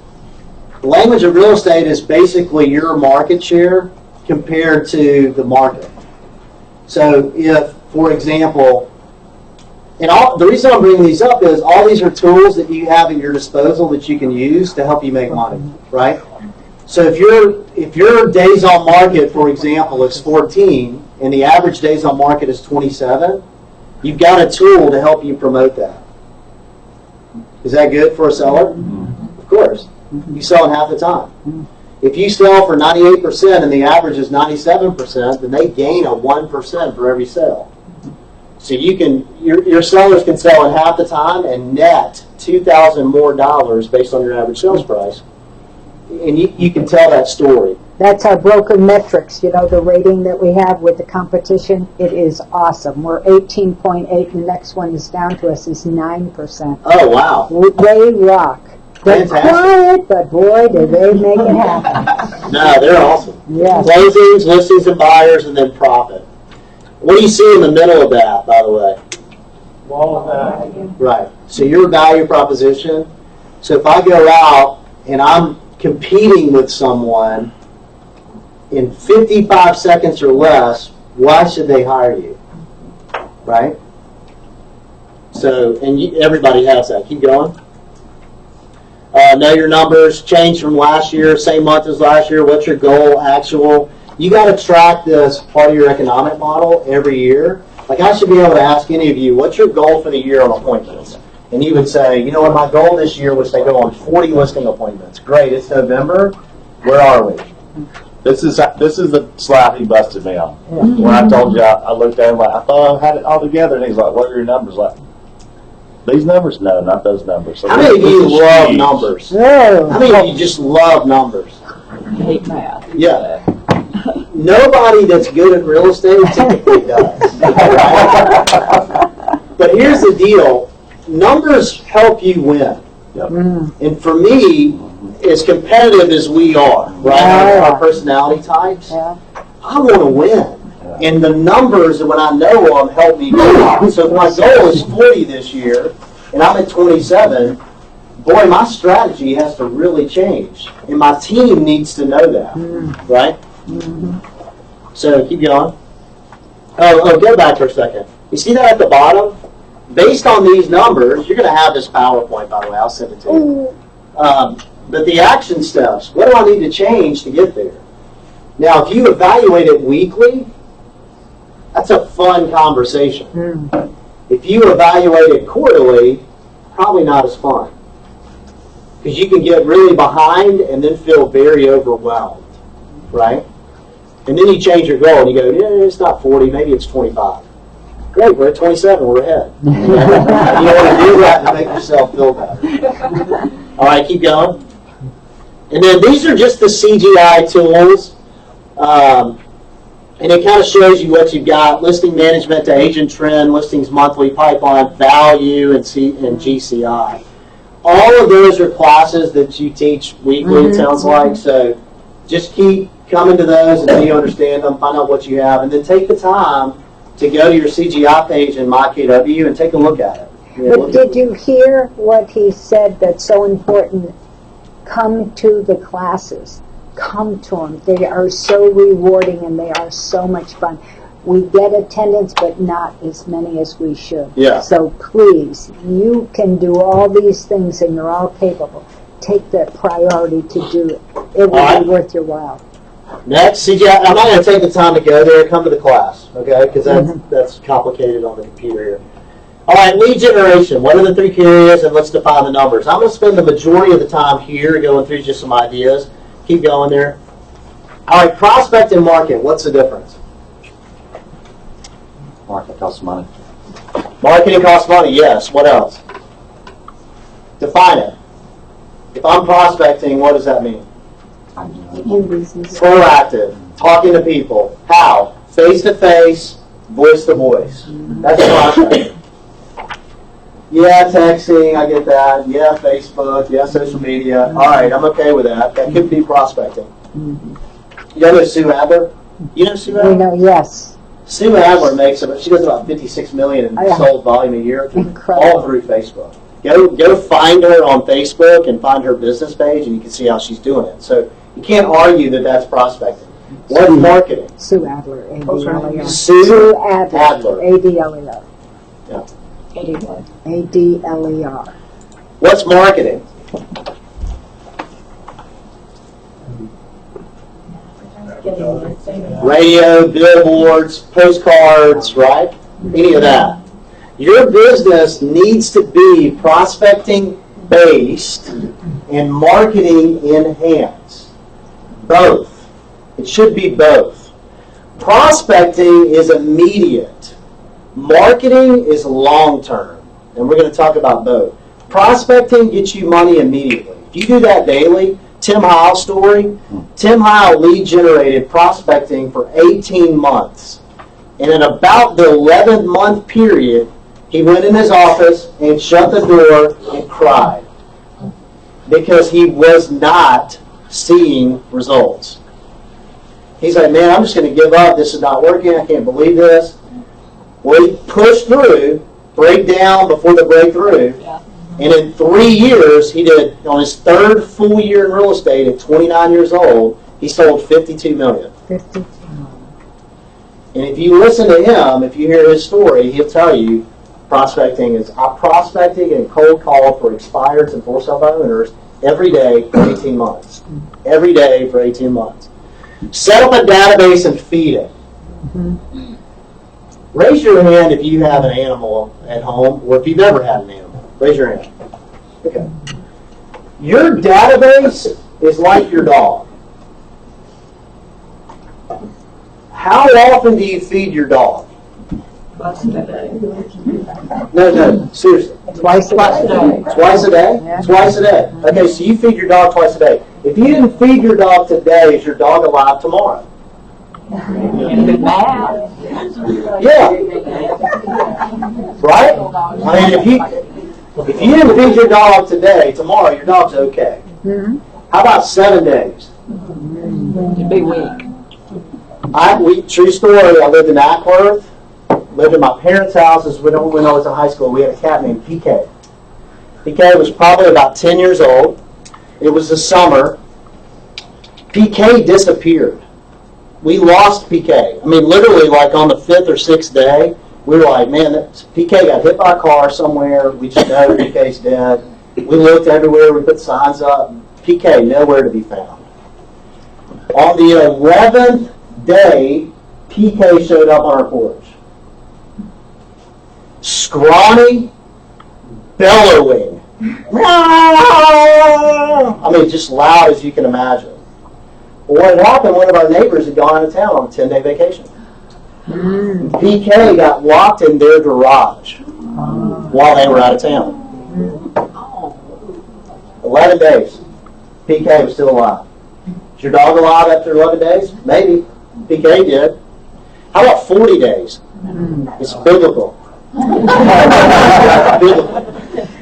language of real estate is basically your market share compared to the market. So if, for example, and the reason I'm bringing these up is all these are tools that you have at your disposal that you can use to help you make money, right? So if your days on market, for example, is 14 and the average days on market is 27, you've got a tool to help you promote that. Is that good for a seller? Of course. You sell in half the time. If you sell for 98% and the average is 97%, then they gain a 1% for every sale. So your sellers can sell in half the time and net $2,000 more based on your average sales price. And you can tell that story. That's our broker metrics, the rating that we have with the competition. It is awesome. We're 18.8, and the next one is down to us is 9%. Oh, wow. They rock. They're Fantastic. quiet, but boy, do they make it happen. No, they're awesome. Yes. Closings, listings, and buyers, and then profit. What do you see in the middle of that, by the way? Right. So your value proposition. So if I go out and I'm competing with someone in 55 seconds or less, why should they hire you? Right? So, and everybody has that. Keep going. Know your numbers, change from last year, same month as last year, what's your goal, actual. You got to track this part of your economic model every year. Like I should be able to ask any of you, what's your goal for the year on appointments? And you would say, you know what, my goal this year was to go on 40 listing appointments. Great, it's November. Where are we? This is the slap he busted me on. When I told you, I looked at him like, I thought I had it all together, and he's like, what are your numbers like? These numbers? No, not those numbers. So How many of you this is love huge. numbers? Oh. How many of you just love numbers? Hate math. Yeah. Nobody that's good at real estate typically does. But here's the deal. Numbers help you win. Yep. And for me, as competitive as we are, right, Yeah. our personality types, Yeah. I want to win. And the numbers, when I know them, help me win. So if my goal is 40 this year, and I'm at 27, boy, my strategy has to really change. And my team needs to know that, right? So keep going. Oh, go back for a second. You see that at the bottom? Based on these numbers, you're going to have this PowerPoint, by the way. I'll send it to you. But the action steps, what do I need to change to get there? Now, if you evaluate it weekly, that's a fun conversation. If you evaluate it quarterly, probably not as fun. Because you can get really behind and then feel very overwhelmed, right? And then you change your goal and you go, yeah, it's not 40, maybe it's 25. Great, we're at 27, we're ahead. You want to do that to make yourself feel better. All right, keep going. And then these are just the CGI tools. And it kind of shows you what you've got: listing management to agent trend, listings monthly, pipeline, value, and GCI. All of those are classes that you teach weekly, it sounds like. So just keep coming to those until you understand them, find out what you have, and then take the time to go to your CGI page in MyKW and take a look at it. But did you hear what he said that's so important? Come to the classes. Come to them. They are so rewarding and they are so much fun. We get attendance, but not as many as we should. Yeah. So please, you can do all these things and you're all capable. Take that priority to do it. It will be worth your while. Next, CGI. I'm not going to take the time to go there. Come to the class, okay? Because that's complicated on the computer here. All right, lead generation. What are the 3 key areas? And let's define the numbers. I'm going to spend the majority of the time here going through just some ideas. Keep going there. All right, prospect and market. What's the difference? Market costs money. Marketing costs money, yes. What else? Define it. If I'm prospecting, what does that mean? Proactive. Talking to people. How? Face-to-face, voice-to-voice. That's prospecting. Yeah, texting, I get that. Yeah, Facebook. Yeah, social media. All right, I'm okay with that. That could be prospecting. You know Sue Adler? You know Sue We Adler? know, yes. Sue Adler she does about 56 million in Oh, yeah. sold volume a year, Incredible. all through Facebook. Go find her on Facebook and find her business page, and you can see how she's doing it. So you can't argue that that's prospecting. What's marketing? Sue Adler, A-D-L-E-R. Sue Adler, Adler. A-D-L-E-R. Yeah. A-D-L-E-R. What's marketing? Radio, billboards, postcards, right? Any of that. Your business needs to be prospecting based and marketing enhanced. Both. It should be both. Prospecting is immediate. Marketing is long term. And we're going to talk about both. Prospecting gets you money immediately. If you do that daily, Tim Heil story, Tim Heil lead generated prospecting for 18 months. And in about the 11th month period, he went in his office and shut the door and cried because he was not seeing results. He's like, man, I'm just going to give up. This is not working. I can't believe this. Well, he pushed through, breakdown before the breakthrough. And in 3 years, he did, on his third full year in real estate at 29 years old, he sold $52 million. 52. And if you listen to him, if you hear his story, he'll tell you prospecting is, I prospected and cold called for expireds and for sale by owners every day for 18 months. Every day for 18 months. Set up a database and feed it. Raise your hand if you have an animal at home or if you've ever had an animal. Raise your hand. Okay. Your database is like your dog. How often do you feed your dog? No, seriously. Twice a day. Twice a day? Yeah. Twice a day. Okay, so you feed your dog twice a day. If you didn't feed your dog today, is your dog alive tomorrow? Yeah. Right? I mean, if you didn't feed your dog today, tomorrow your dog's okay. How about 7 days? Be weak. True story, I lived in Ackworth, lived in my parents' houses when I was in high school. We had a cat named PK. PK was probably about 10 years old. It was the summer. PK disappeared. We lost PK. I mean, literally, like on the 5th or 6th day, we were like, man, PK got hit by a car somewhere. We just know PK's dead. We looked everywhere. We put signs up. PK, nowhere to be found. On the 11th day, PK showed up on our porch. Scrawny, bellowing. I mean, just loud as you can imagine. Well, what happened, one of our neighbors had gone out of town on a 10-day vacation. PK got locked in their garage while they were out of town. 11 days. PK was still alive. Is your dog alive after 11 days? Maybe. PK did. How about 40 days? It's biblical. Biblical.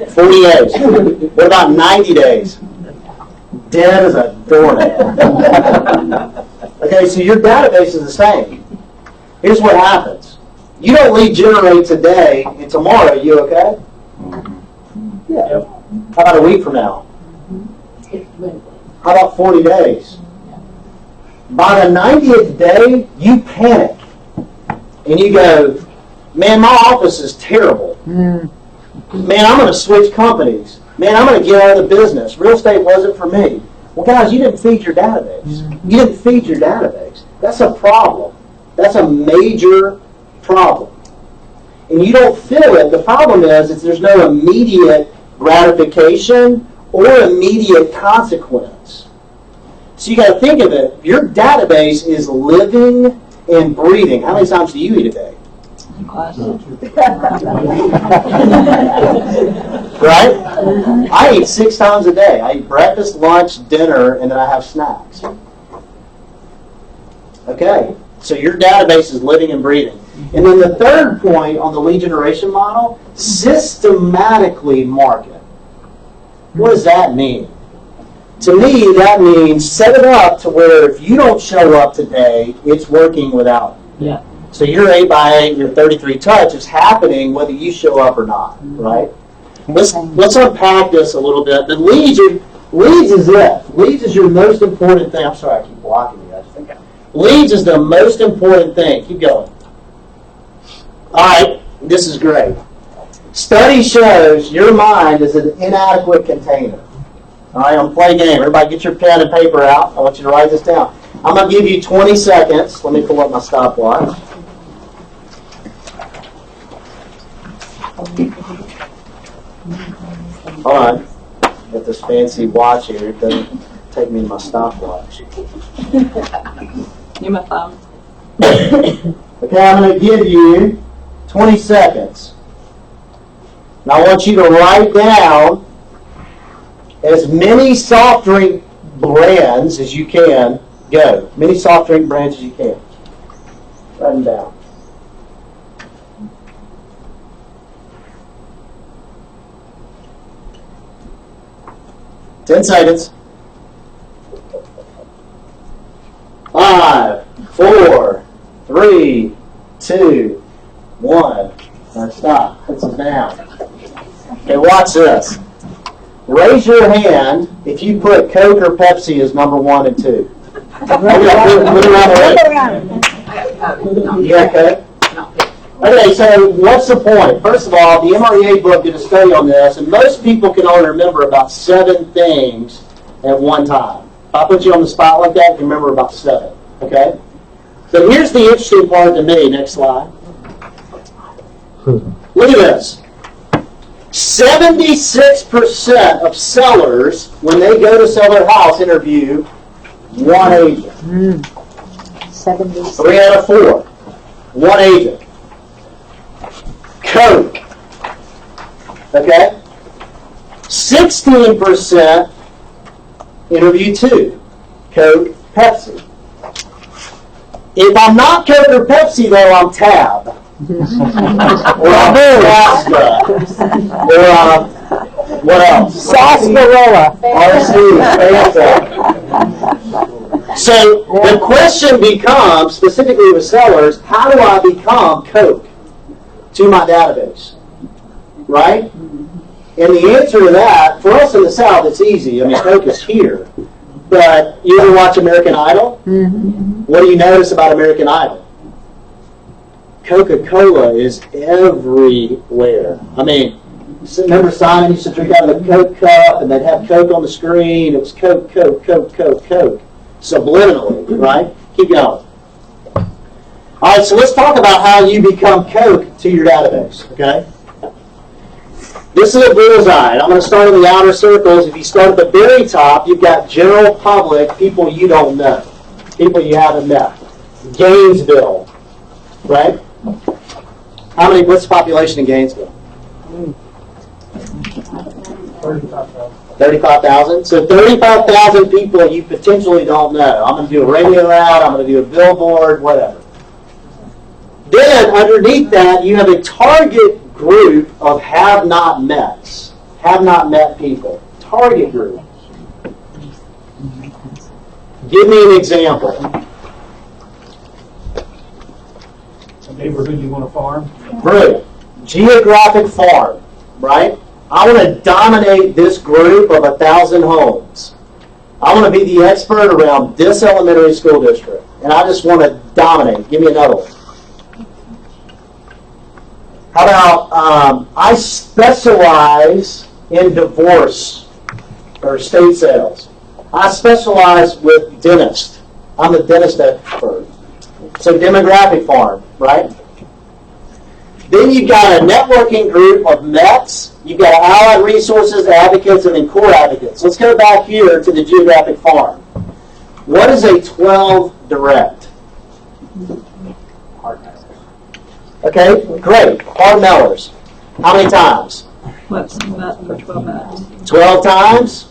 40 days. What about 90 days? Dead as a doornail. Okay, so your database is the same. Here's what happens. You don't lead generate today, and tomorrow, you okay? Yeah. How about a week from now? How about 40 days? By the 90th day, you panic. And you go, man, my office is terrible. Man, I'm going to switch companies. Man, I'm going to get out of the business. Real estate wasn't for me. Well, guys, you didn't feed your database. You didn't feed your database. That's a problem. That's a major problem. And you don't feel it. The problem is there's no immediate gratification or immediate consequence. So you got to think of it. Your database is living and breathing. How many times do you eat a day? Right? I eat 6 times a day. I eat breakfast, lunch, dinner, and then I have snacks. Okay. So your database is living and breathing. And then the third point on the lead generation model, systematically market. What does that mean? To me, that means set it up to where if you don't show up today, it's working without you. Yeah. So your 8x8, your 33 touch is happening whether you show up or not, right? Let's unpack this a little bit. The leads is it. Leads is your most important thing. I'm sorry, I keep blocking you guys. Leads is the most important thing. Keep going. All right, this is great. Study shows your mind is an inadequate container. All right, I'm playing a game. Everybody get your pen and paper out. I want you to write this down. I'm going to give you 20 seconds. Let me pull up my stopwatch. Hold on. Got this fancy watch here. It doesn't take me to my stopwatch. You're my phone. Okay, I'm going to give you 20 seconds. Now I want you to write down as many soft drink brands as you can. Go. Many soft drink brands as you can. Write them down. Ten seconds. 5, 4, 3, 2, 1. Now stop. Put some down. Okay, watch this. Raise your hand if you put Coke or Pepsi as number 1 and 2. Put it around the way. You got Coke? Okay, so what's the point? First of all, the MREA book did a study on this, and most people can only remember about 7 things at one time. If I put you on the spot like that, you can remember about 7. Okay? So here's the interesting part to me. Next slide. Look at this. 76% of sellers, when they go to sell their house, interview one agent. 76. 3 out of 4. One agent. Coke. Okay? 16% interview 2. Coke, Pepsi. If I'm not Coke or Pepsi, though, I'm Tab. Or I'm Rasta. Or what else? Sarsaparilla. RC. So the question becomes, specifically with sellers, how do I become Coke to my database? Right? And the answer to that, for us in the South, it's easy. I mean, Coke is here. But you ever watch American Idol? Mm-hmm. What do you notice about American Idol? Coca-Cola is everywhere. I mean, remember Simon used to drink out of the Coke cup, and they'd have Coke on the screen. It was Coke, Coke, Coke, Coke, Coke. Subliminally, right? Keep going. All right, so let's talk about how you become Coke to your database, okay? This is a bullseye. I'm going to start in the outer circles. If you start at the very top, you've got general public, people you don't know, people you haven't met. Gainesville, right? What's the population in Gainesville? 35,000. So 35,000 people you potentially don't know. I'm going to do a radio ad, I'm going to do a billboard, whatever. Then underneath that, you have a target group of have not met people. Target group. Give me an example. A neighborhood you want to farm? Group. Geographic farm, right? I want to dominate this group of 1,000 homes. I want to be the expert around this elementary school district, and I just want to dominate. Give me another one. How about I specialize in divorce or estate sales. I specialize with dentists. I'm a dentist expert. So demographic farm, right? Then you've got a networking group of METs. You've got allied resources, advocates, and then core advocates. Let's go back here to the geographic farm. What is a 12 direct? Okay, great. Hard mailers. How many times? What's that for 12 minutes? 12 times.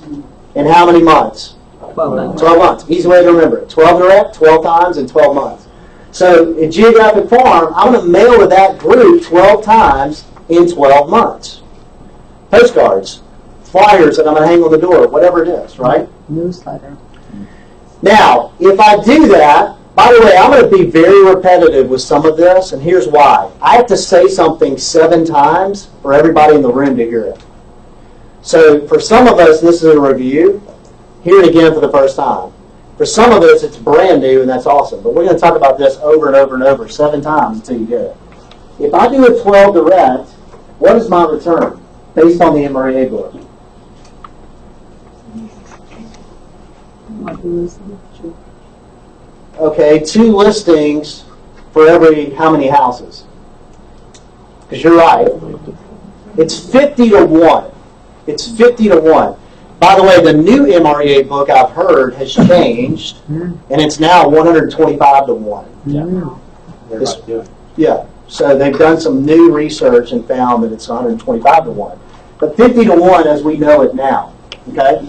And how many months? 12 months. 12 months. Easy way to remember it. 12 direct, 12 times, and 12 months. So at Geographic Farm, I'm going to mail to that group 12 times in 12 months. Postcards, flyers that I'm going to hang on the door, whatever it is, right? Newsletter. Now, if I do that, by the way, I'm going to be very repetitive with some of this, and here's why. I have to say something 7 times for everybody in the room to hear it. So for some of us, this is a review. Hear it again for the first time. For some of us, it's brand new, and that's awesome. But we're going to talk about this over and over and over 7 times until you get it. If I do a 12 direct, what is my return based on the MREA book? Okay, 2 listings for every how many houses? Because you're right. It's 50 to 1. It's 50 to 1. By the way, the new MREA book I've heard has changed, and it's now 125 to 1. Everybody's doing it. Yeah, so they've done some new research and found that it's 125 to 1. But 50 to 1 as we know it now, okay?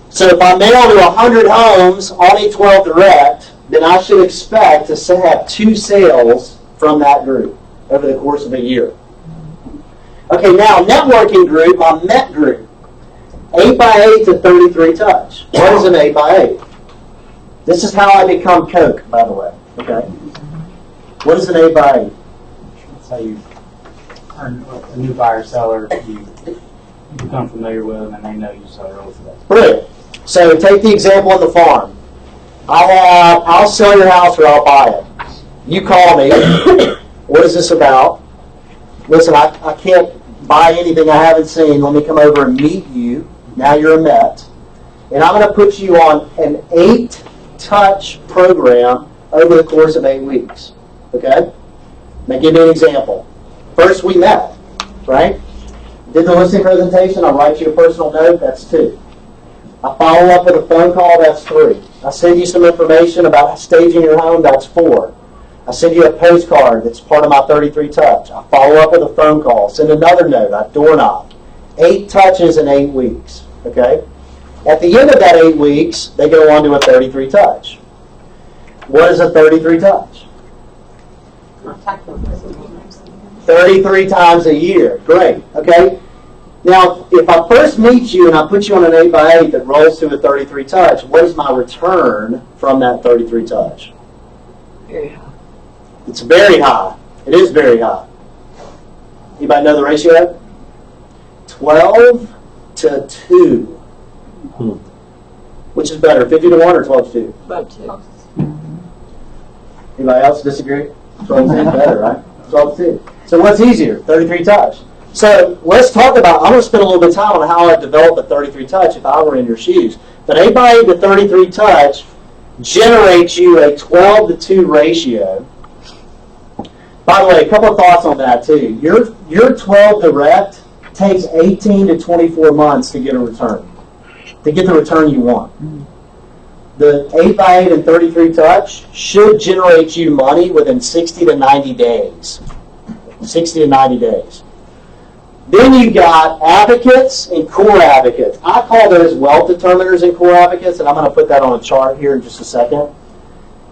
So if I mail to 100 homes on a 12 direct, then I should expect to have 2 sales from that group over the course of a year. Okay, now networking group, my MET group. 8x8 to 33 touch. What is an 8x8? This is how I become Coke, by the way. Okay. What is an 8x8? That's how you earn a new buyer seller. You become familiar with them, and they know you, so they're over that. Brilliant. So take the example of the farm. I'll sell your house or I'll buy it. You call me. What is this about? Listen, I can't buy anything I haven't seen. Let me come over and meet you. Now you're a MET. And I'm going to put you on an 8-touch program over the course of 8 weeks. Okay? Now give me an example. First we met, right? Did the listing presentation. I'll write you a personal note. That's 2. I follow up with a phone call. That's 3. I send you some information about staging your home. That's 4. I send you a postcard that's part of my 33 touch. I follow up with a phone call. Send another note. I door knock. 8 touches in 8 weeks. Okay? At the end of that 8 weeks, they go on to a 33 touch. What is a 33 touch? 33 times a year. Great. Okay? Now, if I first meet you and I put you on an 8x8 that rolls to a 33 touch, what is my return from that 33 touch? Very high. It's very high. It is very high. Anybody know the ratio? 12 to 2. Which is better, 50 to 1 or 12 to 2? About 2. Anybody else disagree? 12 to 2 is better, right? 12 to 2. So what's easier? 33 touch. So let's talk about, I'm going to spend a little bit of time on how I develop a 33 touch if I were in your shoes. But 8x8 to 33 touch generates you a 12 to 2 ratio. By the way, a couple of thoughts on that too. Your 12 direct takes 18 to 24 months to get a return, to get the return you want. The 8x8 and 33 touch should generate you money within 60 to 90 days. 60 to 90 days. Then you've got advocates and core advocates. I call those wealth determiners and core advocates, and I'm going to put that on a chart here in just a second.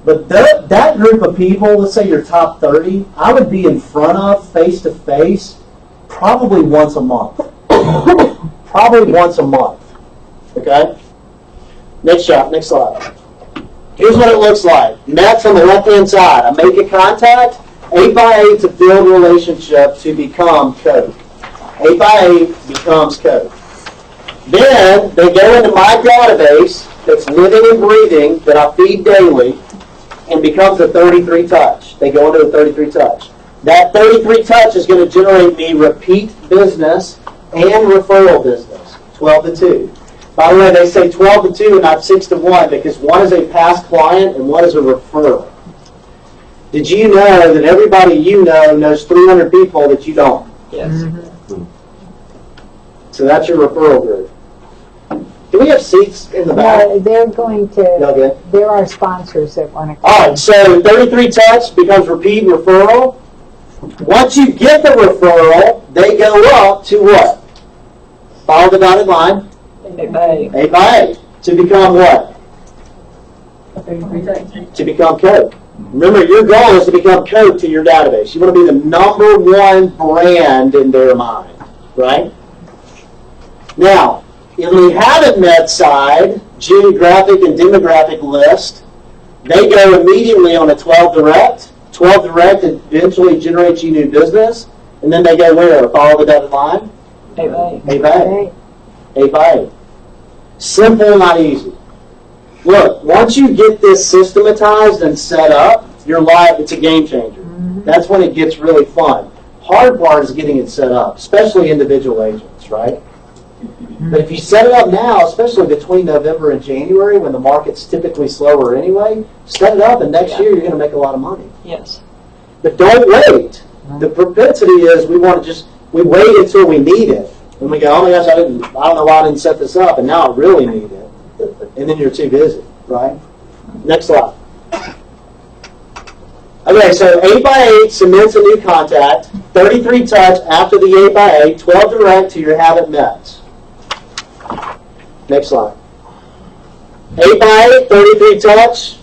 But that group of people, let's say your top 30, I would be in front of face-to-face probably once a month. Probably once a month. Okay? Next slide. Here's what it looks like. Next on the left-hand side, I make a contact, 8x8 to build relationship to become code. 8x8 becomes code. Then they go into my database that's living and breathing that I feed daily and becomes a 33 touch. They go into a 33 touch. That 33 touch is going to generate me repeat business and referral business, 12 to 2. By the way, they say 12 to 2 and not 6 to 1 because one is a past client and one is a referral. Did you know that everybody you know knows 300 people that you don't? Yes. So that's your referral group. Do we have seats in the back? No, they're going Y'all to, good? there are sponsors that want to come. All right, so 33 touch becomes repeat referral. Once you get the referral, they go up to what? Follow the dotted line. 8x8. 8x8. To become what? To become code. Remember, your goal is to become Coke to your database. You want to be the #1 brand in their mind, right? Now, in the haven't met side, geographic and demographic list, they go immediately on a 12 Direct. 12 Direct eventually generates you new business, and then they go where? Follow the dotted line? A-Bay. A-Bay. Simple, not easy. Look, once you get this systematized and set up, your life, it's a game changer. That's when it gets really fun. Hard part is getting it set up, especially individual agents, right? But if you set it up now, especially between November and January, when the market's typically slower anyway, set it up and next year you're going to make a lot of money. Yes. But don't wait. The propensity is we wait until we need it. And we go, oh my gosh, I don't know why I didn't set this up, and now I really need it. And then you're too busy, right? Next slide. Okay, so 8x8 cements a new contact, 33 touch after the 8x8, 12 direct to your haven't met. Next slide. 8x8, 33 touch,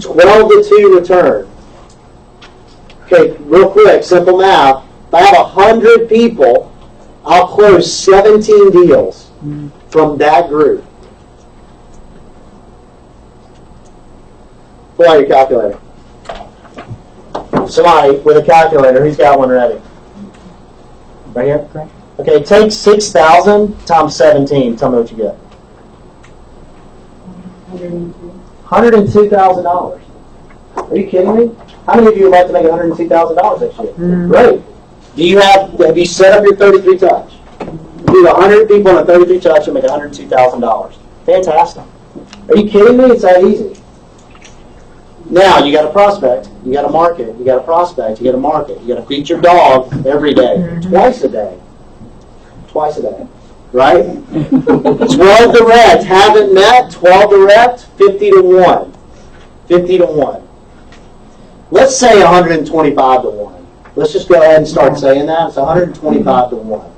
12 to 2 return. Okay, real quick, simple math. If I have 100 people, I'll close 17 deals from that group. Pull out your calculator. Somebody with a calculator, who's got one ready? Right here? Okay, take 6,000 times 17. Tell me what you get. $102,000. Are you kidding me? How many of you would like to make $102,000 next year? Great. Have you set up your 33 touch? Do 100 people on a 33 touch and make $102,000. Fantastic. Are you kidding me? It's that easy. Now, you got to prospect, you got to market, you got to prospect, you got to market, you got to feed your dog every day, twice a day, right? 12 direct, haven't met, 12 direct, 50 to 1, 50 to 1. Let's say 125 to 1. Let's just go ahead and start saying that. It's 125 to 1,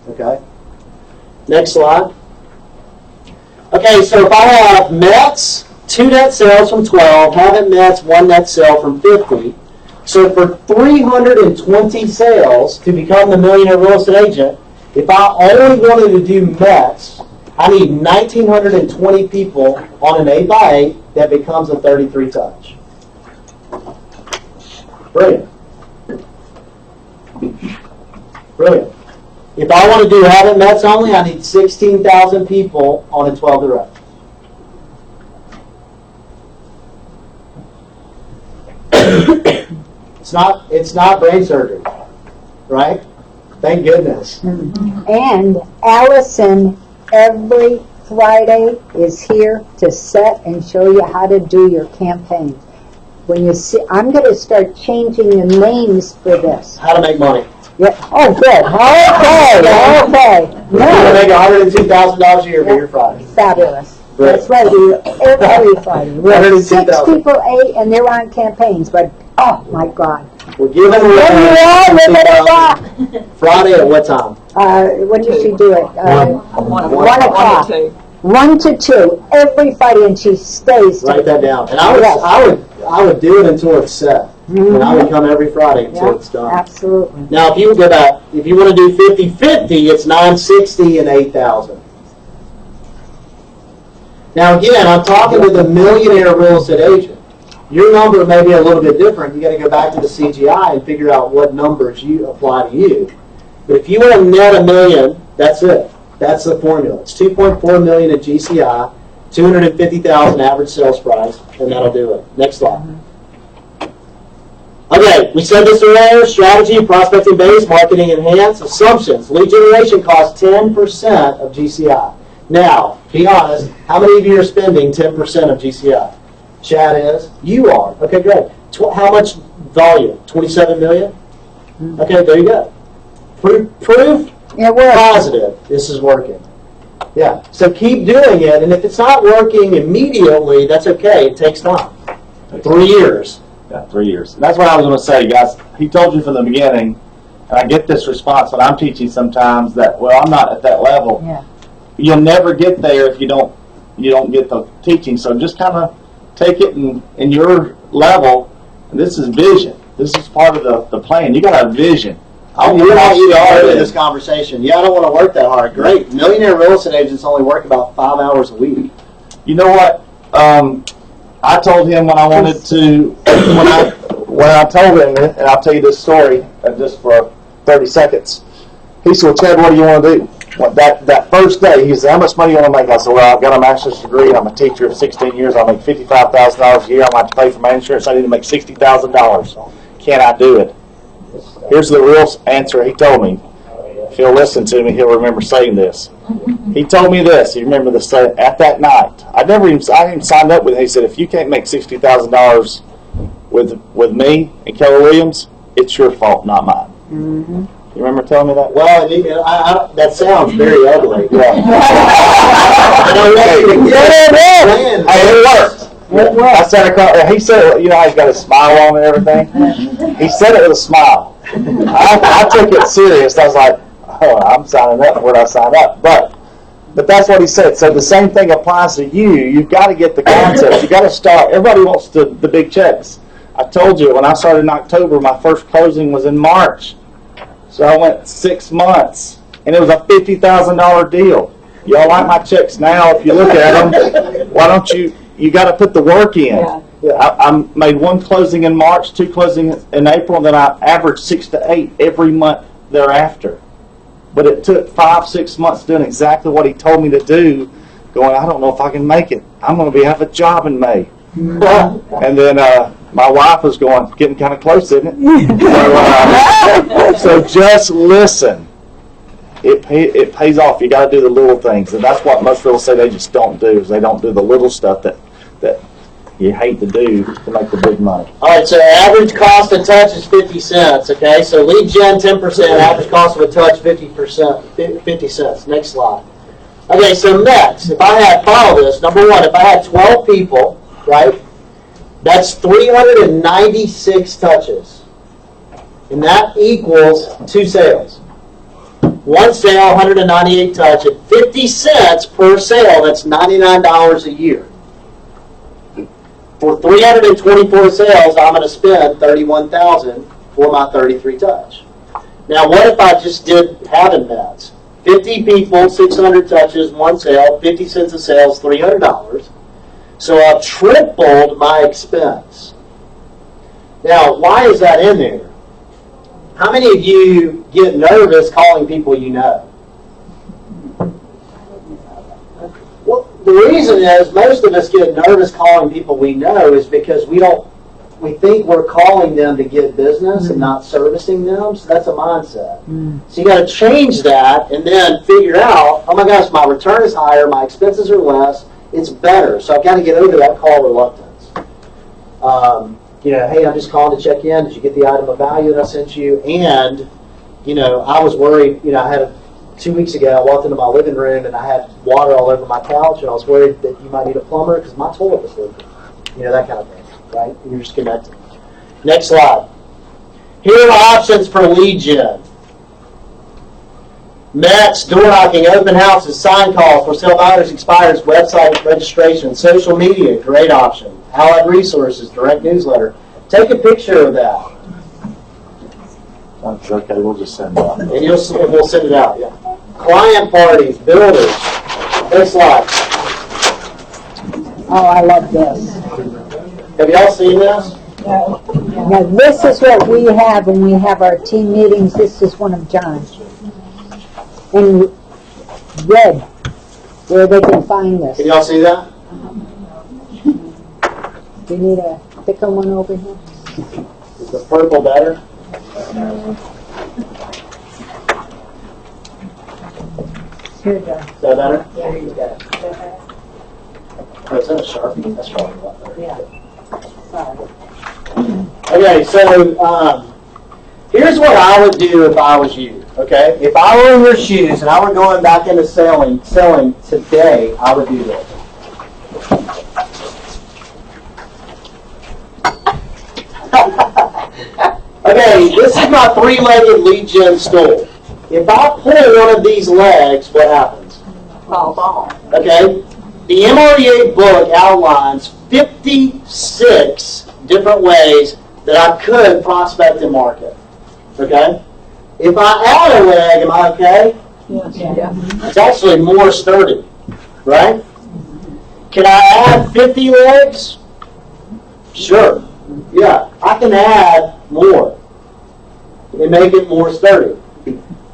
okay? Next slide. Okay, so if I have Mets, 2 net sales from 12, haven't Mets, 1 net sale from 50. So for 320 sales to become the millionaire real estate agent, if I only wanted to do Mets, I need 1,920 people on an 8x8 that becomes a 33 touch. Brilliant. Brilliant. If I want to do haven't Mets only, I need 16,000 people on a 12 direct. It's not brain surgery, right? Thank goodness. And Allison, every Friday, is here to set and show you how to do your campaign. When you see, I'm going to start changing the names for this. How to make money. Yeah. Oh, good. Okay. You're going to make $102,000 a year for your Friday. Fabulous. Great. That's right. Every Friday. We have 6 102,000. people, 8, and they're on campaigns. But oh my God. We're giving away Friday at what time? When does she do it? 1 o'clock. 2. 1 to 2 every Friday, and she stays. Write that down. And I would do it until it's set. And I would come every Friday until it's done. Absolutely. Now, if you would go back, if you want to do 50-50, it's 960 and 8,000. Now, again, I'm talking to the millionaire real estate agent. Your number may be a little bit different. You got to go back to the CGI and figure out what numbers you apply to you. But if you want to net $1 million, that's it. That's the formula. It's $2.4 million at GCI, $250,000 average sales price, and that'll do it. Next slide. Okay, we said this earlier. Strategy, prospecting base, marketing enhance, assumptions. Lead generation costs 10% of GCI. Now, be honest, how many of you are spending 10% of GCI? Chad is. You are. Okay, great. How much volume? 27 million? Okay, there you go. Proof It works. positive. This is working. Yeah. So keep doing it, and if it's not working immediately, that's okay. It takes time. 3 years. Yeah, 3 years. That's what I was going to say, guys. He told you from the beginning, and I get this response when I'm teaching sometimes that, well, I'm not at that level. Yeah. You'll never get there if you don't get the teaching. So just kind of take it in your level This is vision. This is part of the plan. You got to have vision. I want you to argue in this conversation. Yeah, I don't want to work that hard. Great. Millionaire real estate agents only work about 5 hours a week. You know what? I told him when I wanted to, when I told him, and I'll tell you this story just for 30 seconds. He said, well, Chad, what do you want to do? Well, that first day, he said, how much money do you want to make? I said, well, I've got a master's degree. I'm a teacher of 16 years. I'll make $55,000 a year. I'm going to have to pay for my insurance. I need to make $60,000. Can I do it? Here's the real answer he told me. If he'll listen to me, he'll remember saying this. He told me this. You remember this at that night. I didn't sign up with him. He said, if you can't make $60,000 with me and Keller Williams, it's your fault, not mine. Mm-hmm. You remember telling me that? Well, that sounds very ugly. Yeah. It worked. I sat across. He said, you know, he's got a smile on and everything. He said it with a smile. I took it serious. I was like, oh, I'm signing up. Where'd I sign up? But that's what he said. So the same thing applies to you. You've got to get the concept. You've got to start. Everybody wants the big checks. I told you when I started in October, my first closing was in March. So I went 6 months, and it was a $50,000 deal. Y'all like my checks now? If you look at them, why don't you? You got to put the work in. Yeah. I made 1 closing in March, 2 closings in April, and then I averaged 6 to 8 every month thereafter. But it took 5-6 months doing exactly what he told me to do. Going, I don't know if I can make it. I'm going to have a job in May. And then my wife was going, getting kind of close, isn't it? So just listen. It pays off. You got to do the little things, and that's what most real estate agents don't do. Is they don't do the little stuff that you hate to do to make the big money. All right, so average cost of touch is 50 cents. Okay, so lead gen 10%, average cost of a touch 50 cents. Next slide. Okay, so next, if I had, follow this. Number one, if I had 12 people, right, that's 396 touches, and that equals 2 sales. 1 sale, 198 touch at 50 cents per sale. That's $99 a year. For 324 sales, I'm going to spend $31,000 for my 33 touch. Now, what if I just did having bets? 50 people, 600 touches, 1 sale, 50 cents a sale is $300. So I've tripled my expense. Now, why is that in there? How many of you get nervous calling people you know? Well, the reason is most of us get nervous calling people we know is because we think we're calling them to get business and not servicing them. So that's a mindset. So you got to change that and then figure out, oh my gosh, my return is higher, my expenses are less, it's better. So I've got to get over that call reluctance. Hey, I'm just calling to check in. Did you get the item of value that I sent you? And, I was worried. I had 2 weeks ago, I walked into my living room and I had water all over my couch, and I was worried that you might need a plumber because my toilet was leaking. That kind of thing, right? You're just connected. Next slide. Here are the options for lead gen. Mets, door knocking, open houses, sign calls, for sale by others, expires, website registration, social media, great option. Allied resources, direct newsletter. Take a picture of that. Okay, we'll just send it out. And we'll send it out, yeah. Client parties, builders. Next slide. Oh, I love this. Have y'all seen this? Now, this is what we have when we have our team meetings. This is one of John's. In red, where they can find this. Can y'all see that? Do you need a thicker one over here? Is the purple better? Here, John. Is that better? Yeah, you got it. Oh, is that a Sharpie? That's probably a lot better. Yeah. Sorry. Okay, so here's what I would do if I was you. Okay, if I were in your shoes and I were going back into selling today, I would do this. Okay, this is my 3-legged lead gen stool. If I pull one of these legs, what happens? Falls off. Okay, the MREA book outlines 56 different ways that I could prospect and market. Okay? If I add a leg, am I okay? It's actually more sturdy, right? Can I add 50 legs? Sure. Yeah, I can add more and make it more sturdy.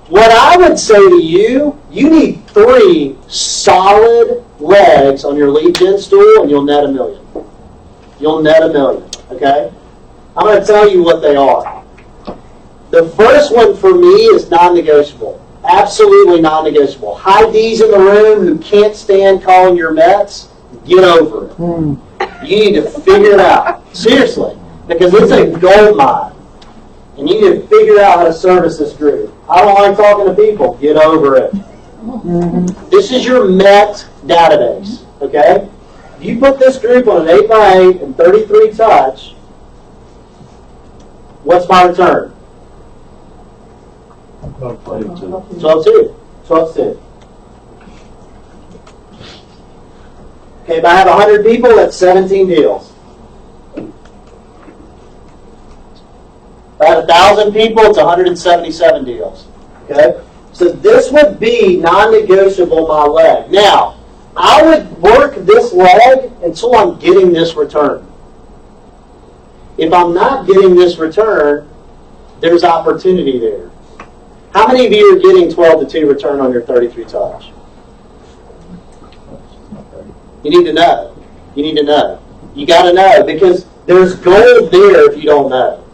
What I would say to you, you need 3 solid legs on your lead gen stool and you'll net $1 million. You'll net $1 million, okay? I'm going to tell you what they are. The first one for me is non-negotiable. Absolutely non-negotiable. High D's in the room who can't stand calling your Mets, get over it. You need to figure it out. Seriously. Because it's a gold mine. And you need to figure out how to service this group. I don't like talking to people. Get over it. This is your Met database. Okay? If you put this group on an 8x8 and 33 touch, what's my return? 12.2. 12.2. Okay, if I have 100 people, that's 17 deals. If I have 1,000 people, it's 177 deals. Okay? So this would be non-negotiable my leg. Now, I would work this leg until I'm getting this return. If I'm not getting this return, there's opportunity there. How many of you are getting 12-2 return on your 33 touch? You need to know. You need to know. You got to know because there's gold there if you don't know.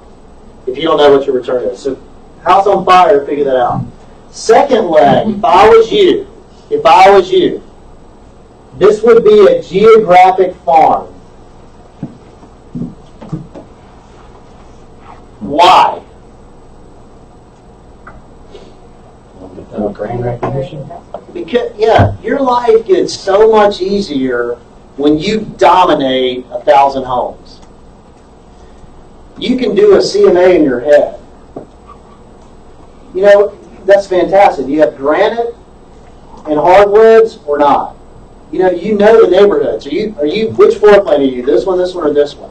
If you don't know what your return is. So, house on fire, figure that out. Second leg, if I was you, this would be a geographic farm. Why? Grain recognition. Because, yeah, your life gets so much easier when you dominate 1,000 homes. You can do a CMA in your head. You know, that's fantastic. You have granite and hardwoods or not. You know the neighborhoods. Are you which floor plan are you? This one, or this one?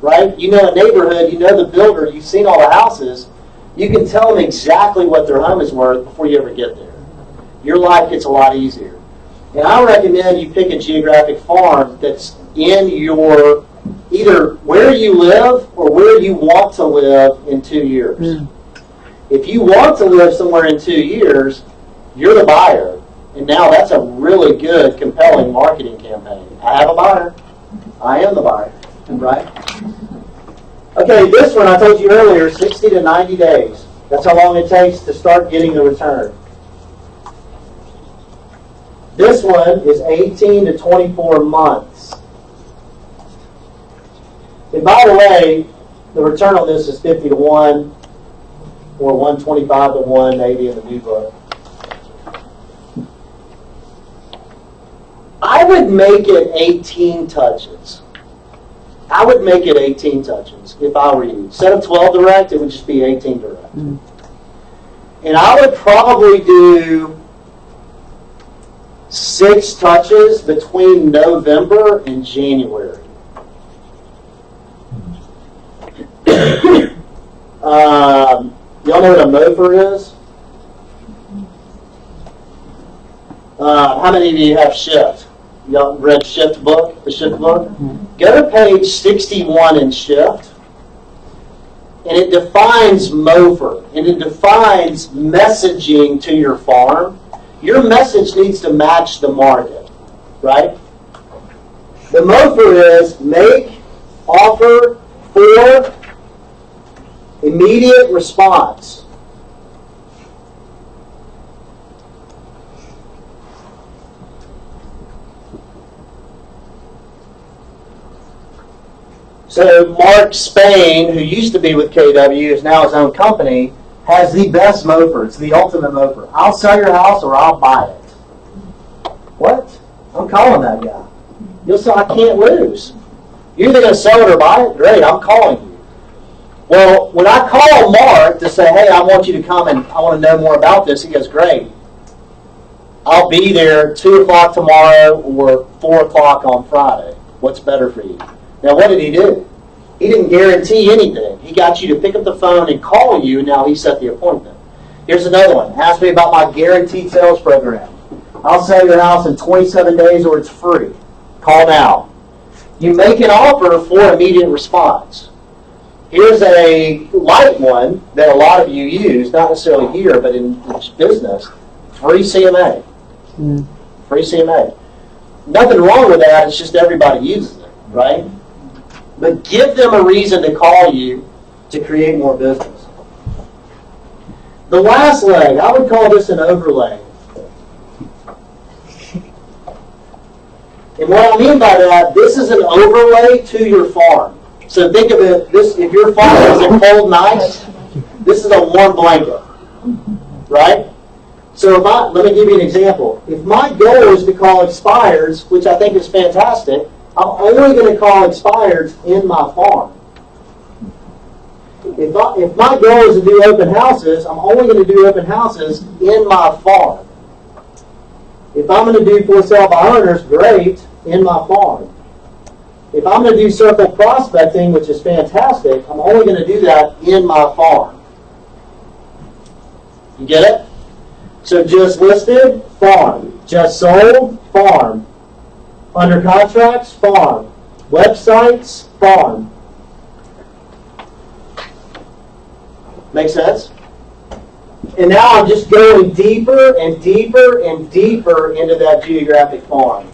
Right? You know a neighborhood, you know the builder, you've seen all the houses. You can tell them exactly what their home is worth before you ever get there. Your life gets a lot easier. And I recommend you pick a geographic farm that's in your, either where you live or where you want to live in 2 years. If you want to live somewhere in 2 years, you're the buyer. And now that's a really good, compelling marketing campaign. I have a buyer. I am the buyer. Right? Okay, this one I told you earlier, 60 to 90 days. That's how long it takes to start getting the return. This one is 18 to 24 months. And by the way, the return on this is 50 to 1 or 125 to 1, maybe in the new book. I would make it 18 touches. I would make it 18 touches if I were you. Instead of 12 direct, it would just be 18 direct. And I would probably do 6 touches between November and January. Y'all know what a mofer is? How many of you have Shift? Y'all read Shift book, the Shift book? Go to page 61 in Shift, and it defines mofer, and it defines messaging to your farm. Your message needs to match the market, right? The mofer is make, offer, for, immediate response. So Mark Spain, who used to be with KW, is now his own company, has the best mofer. It's the ultimate mofer. I'll sell your house or I'll buy it. What? I'm calling that guy. You'll say, I can't lose. You're either going to sell it or buy it? Great, I'm calling you. Well, when I call Mark to say, hey, I want you to come and I want to know more about this, he goes, great. I'll be there 2 o'clock tomorrow or 4 o'clock on Friday. What's better for you? Now, what did he do? He didn't guarantee anything. He got you to pick up the phone and call you, and now he set the appointment. Here's another one. Ask me about my guaranteed sales program. I'll sell your house in 27 days or it's free. Call now. You make an offer for immediate response. Here's a light one that a lot of you use, not necessarily here, but in business. Free CMA. Free CMA. Nothing wrong with that, it's just everybody uses it, right? But give them a reason to call you to create more business. The last leg, I would call this an overlay. And what I mean by that, this is an overlay to your farm. So think of it, this, if your farm is a cold night, this is a warm blanket, right? So let me give you an example. If my goal is to call expires, which I think is fantastic, I'm only going to call expires in my farm. If my goal is to do open houses, I'm only going to do open houses in my farm. If I'm going to do for sale by owners, great, in my farm. If I'm going to do circle prospecting, which is fantastic, I'm only going to do that in my farm. You get it? So just listed, farm. Just sold, farm. Under contracts, farm. Websites, farm. Make sense? And now I'm just going deeper and deeper and deeper into that geographic farm.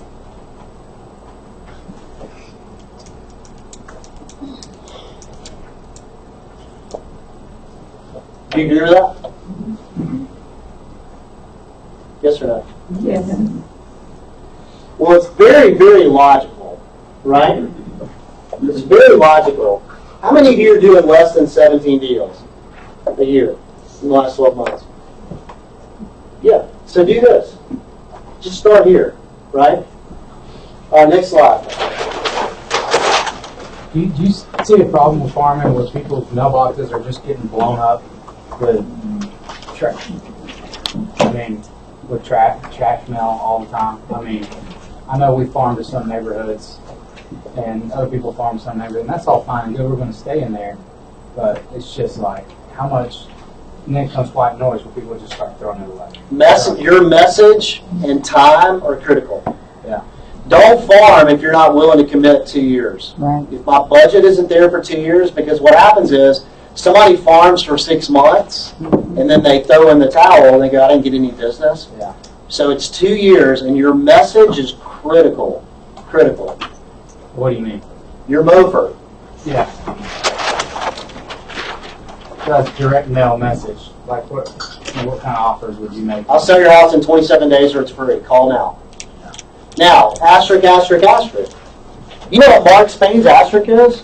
Do you agree with that? Yes or no? Yes. Well, it's very, very logical, right? It's very logical. How many of you are doing less than 17 deals a year in the last 12 months? Yeah, so do this. Just start here, right? All right, next slide. Do you see a problem with farming where people's mailboxes are just getting blown up with trash? I mean, with trash mail all the time. I mean, I know we farm to some neighborhoods, and other people farm to some neighborhoods, and that's all fine and good. We're going to stay in there, but it's just like how much. And then comes white noise where people just start throwing it away. Your message and time are critical. Yeah. Don't farm if you're not willing to commit 2 years. Right. If my budget isn't there for 2 years, because what happens is somebody farms for 6 months and then they throw in the towel and they go, I didn't get any business. Yeah. So it's 2 years and your message is critical. Critical. What do you mean? Your mofer. Yeah. That's direct mail message. Like what kind of offers would you make? I'll sell your house in 27 days or it's free. Call now. Now, asterisk, asterisk, asterisk. You know what Mark Spain's asterisk is?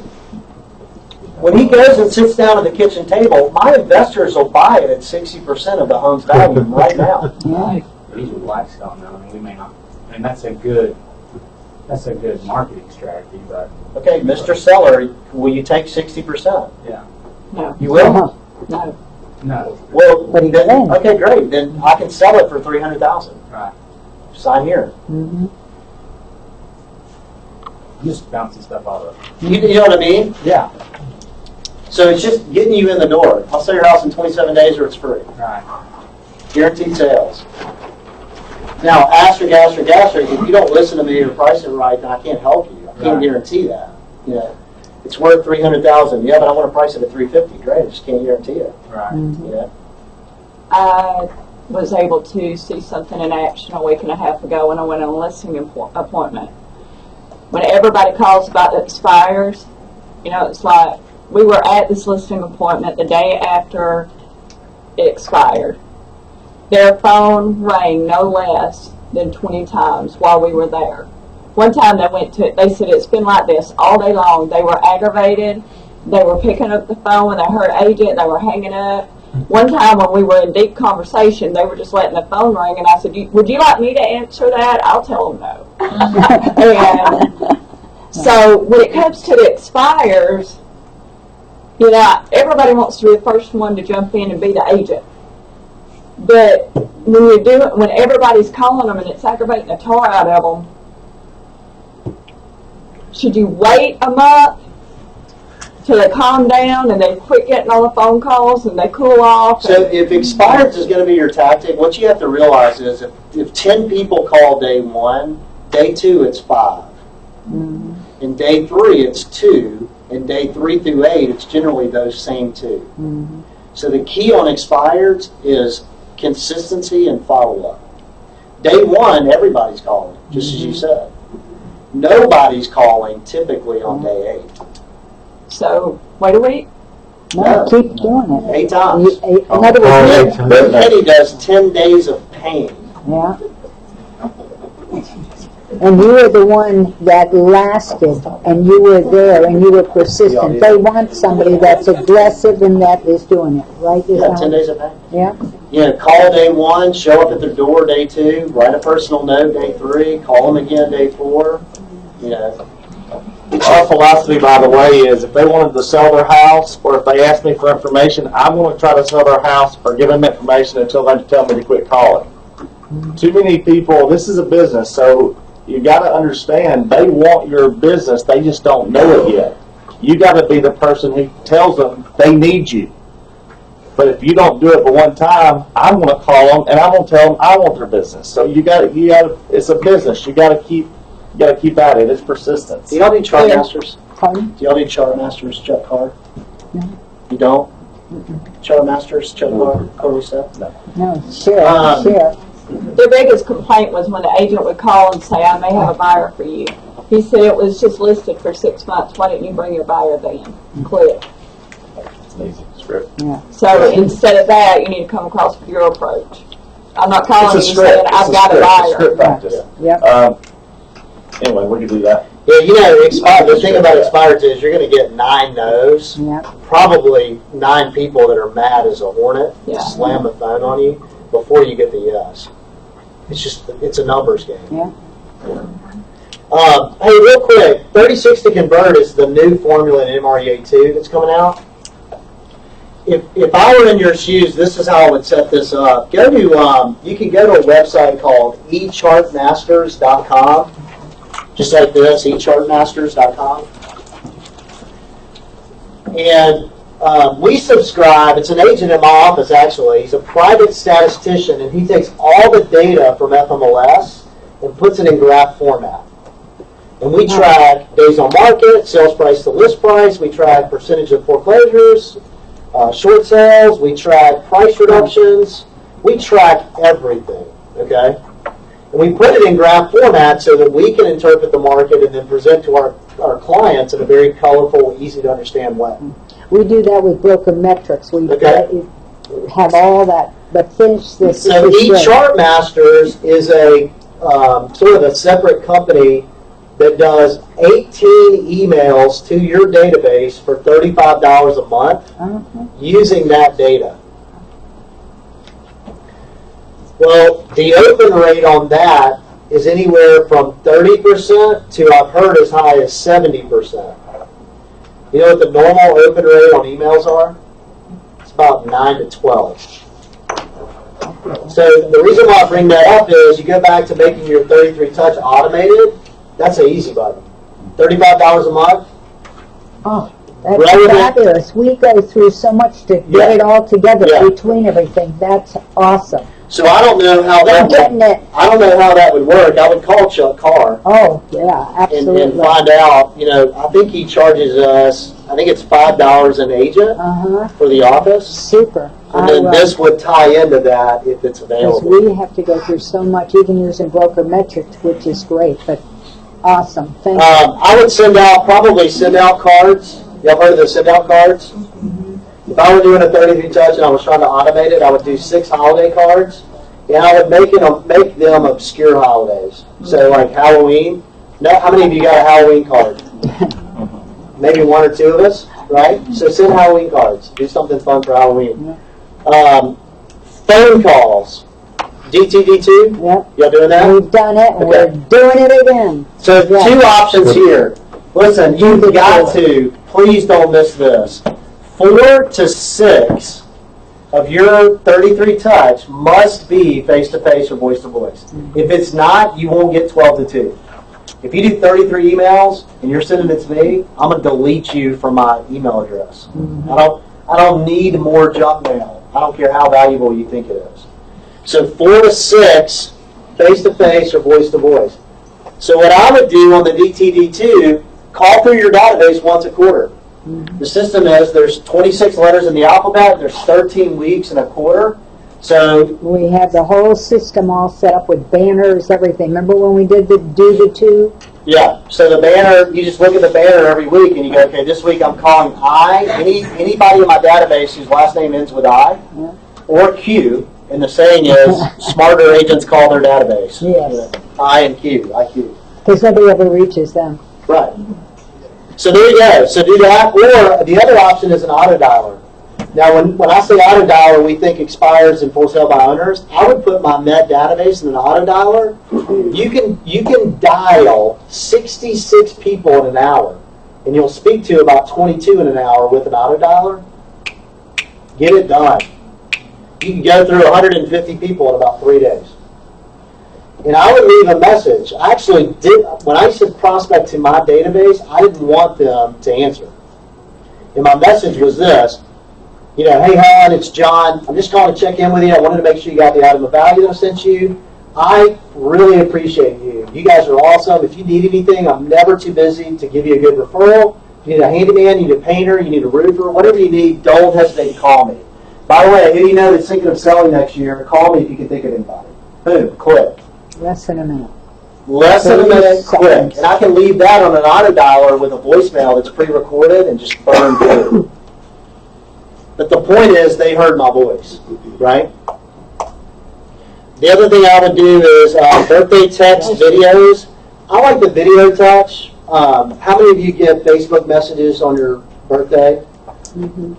When he goes and sits down at the kitchen table, my investors will buy it at 60% of the home's value right now. These with Blackstone, though. I mean, we may not. And that's a good marketing strategy, but Okay, Mr. Seller, will you take 60%? yeah. No. You will? No. No. Well, But he then, can. okay, great. Then I can sell it for $300,000. Right. Sign here. Mm-hmm. I'm just bouncing stuff out of it. You know what I mean? Yeah. So it's just getting you in the door. I'll sell your house in 27 days or it's free. Right. Guaranteed sales. Now, asterisk, asterisk, asterisk, if you don't listen to me or price it right, then I can't help you. I can't Right. guarantee that. You know, it's worth $300,000. Yeah, but I want to price it at $350,000. Great, I just can't guarantee it. Right. Mm-hmm. You know? I was able to see something in action a week and a half ago when I went on a listing appointment. When everybody calls about the expires, you know, it's like we were at this listing appointment the day after it expired. Their phone rang no less than 20 times while we were there. One time they said it's been like this all day long. They were aggravated. They were picking up the phone when they heard agent. They were hanging up. One time when we were in deep conversation, they were just letting the phone ring, and I said, would you like me to answer that? I'll tell them no. And so when it comes to the expires, you know, everybody wants to be the first one to jump in and be the agent. But when everybody's calling them and it's aggravating the tar out of them, should you wait a month till they calm down and they quit getting on the phone calls and they cool off. So if expired is going to be your tactic, what you have to realize is if 10 people call day 1, day 2 it's 5. In day 3 it's 2. In day 3 through 8 it's generally those same 2. So the key on expireds is consistency and follow-up. Day 1, everybody's calling, just as you said. Nobody's calling typically on day 8. So wait a week. No, keep doing it. 8 times. In other words, But Penny does 10 days of pain. yeah. And you were the one that lasted, and you were there, and you were persistent. They want somebody that's aggressive and that is doing it, right? Is Yeah, that 10 days of pain. Yeah. You know, call day 1, show up at their door day 2, write a personal note day 3, call them again day 4. You know, Our philosophy, by the way, is if they wanted to sell their house or if they ask me for information, I'm going to try to sell their house or give them information until they tell me to quit calling. Too many people, this is a business, so you got to understand they want your business, they just don't know it yet. You got to be the person who tells them they need you. But if you don't do it for one time, I'm going to call them and I'm going to tell them I want their business. So you got to, it's a business. You got to keep at it. It's persistence. do y'all need chart masters? Pardon? Do y'all need chart masters, Chuck Carr? No. You don't? Chart masters, Chuck Carr, quarterly stuff? No, share, share. Their biggest complaint was when the agent would call and say, I may have a buyer for you. He said it was just listed for 6 months. Why didn't you bring your buyer then? Quit. It's an easy script. So instead of that, you need to come across with your approach. I'm not calling It's a you saying script. I've got a It's script buyer. practice. Yep. Anyway, we can do that. Yeah, you know, the thing about expired is you're going to get 9 no's. Yep. Probably 9 people that are mad as a hornet, Yeah. slam the phone on you before you get the yes. It's a numbers game. Yeah. Hey, real quick, 36 to convert is the new formula in MREA2 that's coming out. If I were in your shoes, this is how I would set this up. You can go to a website called echartmasters.com, just like this, echartmasters.com. And we subscribe, it's an agent in my office actually, he's a private statistician, and he takes all the data from FMLS and puts it in graph format. And we track days on market, sales price to list price, we track percentage of foreclosures, short sales, we track price reductions, we track everything, okay? And we put it in graph format so that we can interpret the market and then present to our clients in a very colorful, easy to understand way. We do that with broker metrics. We have all that, but finish this. So eChartmasters is a sort of a separate company that does 18 emails to your database for $35 a month using that data. Well, the open rate on that is anywhere from 30% to I've heard as high as 70%. You know what the normal open rate on emails are? It's about 9 to 12. So the reason why I bring that up is you go back to making your 33 touch automated. That's an easy button. $35 a month. Oh, that's fabulous. We go through so much to get it all together between everything. That's awesome. So I don't know how that would work. I would call Chuck Carr. Oh, yeah, absolutely. And find out, you know, I think he charges us, I think it's $5 an agent for the office. Super. And then this would tie into that if it's available. Because we have to go through so much, even using broker metrics, which is great, but awesome. Thank you. I would probably send out cards. Y'all heard of the send out cards? If I were doing a 33 touch and I was trying to automate it, I would do 6 holiday cards, and I would make them obscure holidays. So like Halloween. Now, how many of you got a Halloween card? Maybe 1 or 2 of us, right? So send Halloween cards. Do something fun for Halloween. Phone calls. DTD2? Yep. Y'all doing that? We've done it, and we're doing it again. So 2 options here. Listen, you've got to, please don't miss this. 4 to 6 of your 33 touch must be face-to-face or voice-to-voice. If it's not, you won't get 12 to 2. If you do 33 emails and you're sending it to me, I'm gonna delete you from my email address. I don't need more junk mail. I don't care how valuable you think it is. So 4 to 6, face-to-face or voice-to-voice. So what I would do on the DTD2, call through your database once a quarter. The system is there's 26 letters in the alphabet, there's 13 weeks in a quarter. So We have the whole system all set up with banners, everything. Remember when we did the do the two? yeah, so the banner, you just look at the banner every week and you go, okay, this week I'm calling anybody in my database whose last name ends with I or Q, and the saying is, smarter agents call their database. Yes. I and Q, IQ. Because nobody ever reaches them. Right. So there you go. So do that, or the other option is an auto dialer. Now, when I say auto dialer, we think expires and for sale by owners. I would put my Med database in an auto dialer. You can dial 66 people in an hour, and you'll speak to about 22 in an hour with an auto dialer. Get it done. You can go through 150 people in about 3 days. And I would leave a message. I actually did, when I said prospect to my database, I didn't want them to answer. And my message was this, hey Helen, it's John. I'm just calling to check in with you. I wanted to make sure you got the item of value that I sent you. I really appreciate you. You guys are awesome. If you need anything, I'm never too busy to give you a good referral. If you need a handyman, you need a painter, you need a roofer, whatever you need, don't hesitate to call me. By the way, who you know that's thinking of selling next year, call me if you can think of anybody. Boom, click. Less than a minute. Less than a minute, quick. And I can leave that on an auto dialer with a voicemail that's pre-recorded and just burn through. But the point is, they heard my voice, right? The other thing I would do is birthday text videos. I like the video touch. How many of you get Facebook messages on your birthday?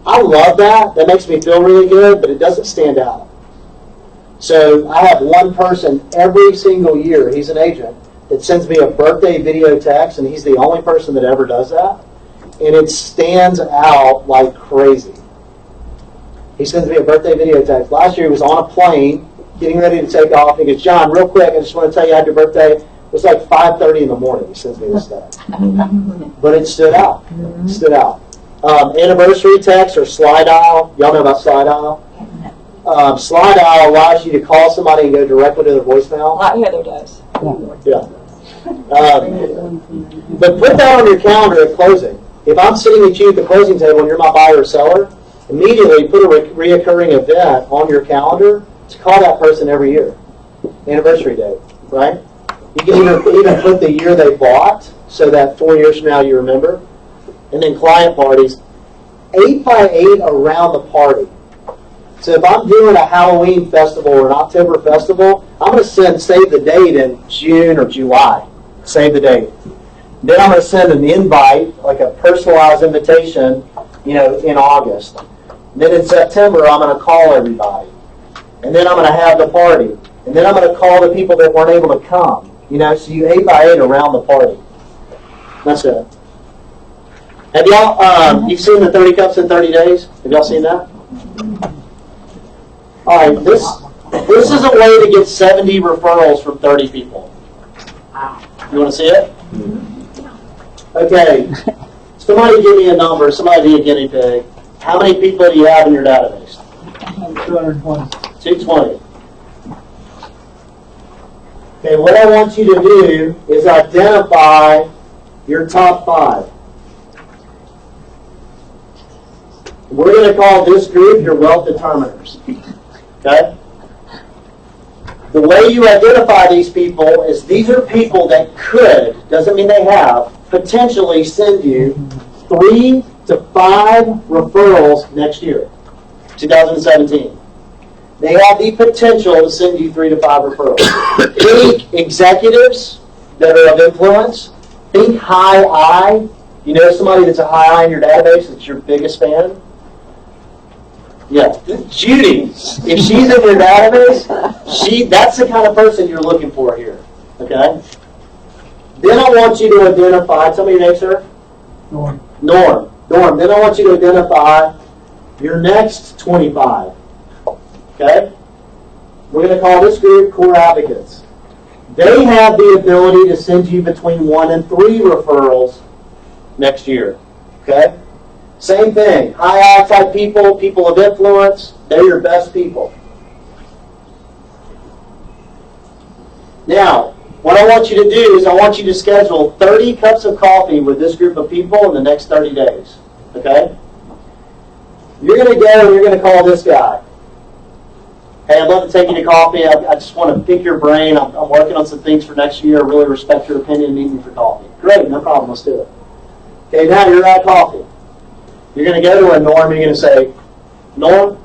I love that. That makes me feel really good, but it doesn't stand out. So I have one person every single year, he's an agent, that sends me a birthday video text, and he's the only person that ever does that. And it stands out like crazy. He sends me a birthday video text. Last year he was on a plane, getting ready to take off, and he goes, John, real quick, I just want to tell you I had your birthday. It was like 5:30 in the morning he sends me this stuff. But it stood out. It stood out. Anniversary text or slide dial. Y'all know about slide dial? Slide dial allows you to call somebody and go directly to their voicemail. Like Heather does. Yeah. But put that on your calendar at closing. If I'm sitting with you at the closing table and you're my buyer or seller, immediately put a reoccurring event on your calendar to call that person every year. Anniversary date, right? You can even put the year they bought so that 4 years from now you remember. And then client parties, 8x8 around the party. So if I'm doing a Halloween festival or an October festival, I'm going to save the date in June or July. Save the date. Then I'm going to send an invite, like a personalized invitation, in August. Then in September, I'm going to call everybody. And then I'm going to have the party. And then I'm going to call the people that weren't able to come. So you 8x8 around the party. That's it. Have y'all, you've seen the 30 Cups in 30 Days? Have y'all seen that? All right, this is a way to get 70 referrals from 30 people. You want to see it? Okay. Somebody give me a number. Somebody be a guinea pig. How many people do you have in your database? 220. 220. Okay, what I want you to do is identify your top 5. We're going to call this group your wealth determiners. Okay? The way you identify these people is these are people that could, doesn't mean they have, potentially send you 3 to 5 referrals next year, 2017. They have the potential to send you 3 to 5 referrals. Think executives that are of influence. Think high I. You know somebody that's a high I in your database that's your biggest fan? Yeah, Judy. If she's in your database, that's the kind of person you're looking for here. Okay? Then I want you to identify, tell me your name, sir? Norm. Norm. Then I want you to identify your next 25. Okay? We're going to call this group core advocates. They have the ability to send you between 1 and 3 referrals next year. Okay? Same thing. High I type people, people of influence, they're your best people. Now, what I want you to do is I want you to schedule 30 cups of coffee with this group of people in the next 30 days. Okay? You're going to go and you're going to call this guy. Hey, I'd love to take you to coffee. I just want to pick your brain. I'm working on some things for next year. I really respect your opinion. Meet me for coffee. Great, no problem. Let's do it. Okay, now you're at coffee. You're going to go to a Norm. You're going to say, Norm,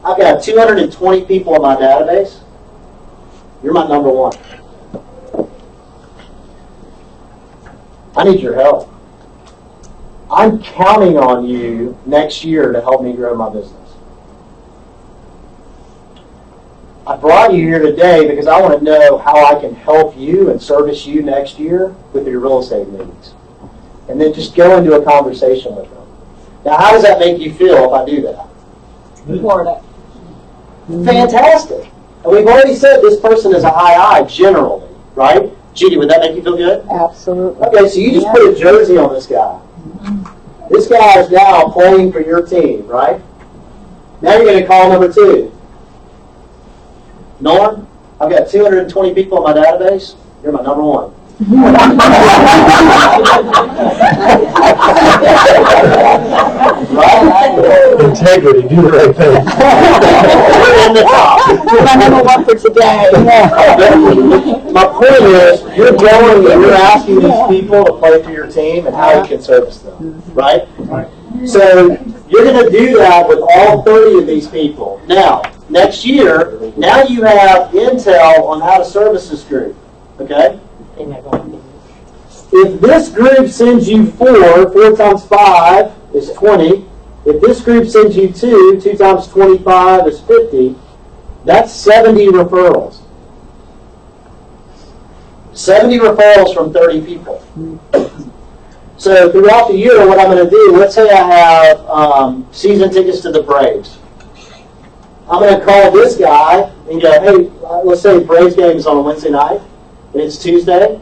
I've got 220 people in my database. You're my number one. I need your help. I'm counting on you next year to help me grow my business. I brought you here today because I want to know how I can help you and service you next year with your real estate needs. And then just go into a conversation with them. Now, how does that make you feel if I do that? Florida. Fantastic. And we've already said this person is a high I generally, right? Judy, would that make you feel good? Absolutely. Okay, so you just put a jersey on this guy. This guy is now playing for your team, right? Now you're going to call number 2. Norm, I've got 220 people in my database. You're my number one. Right? Integrity, do the right thing. Put it in the top. My number one for today. My point is, you're going and you're asking these people to play for your team and how you can service them, right? So you're going to do that with all 30 of these people. Now, next year, now you have intel on how to service this group, okay? If this group sends you 4 times 5 is 20. If this group sends you 2 times 25 is 50. That's 70 referrals. 70 referrals from 30 people. So throughout the year, what I'm going to do, let's say I have season tickets to the Braves. I'm going to call this guy and go, hey, let's say Braves game is on a Wednesday night, and it's Tuesday.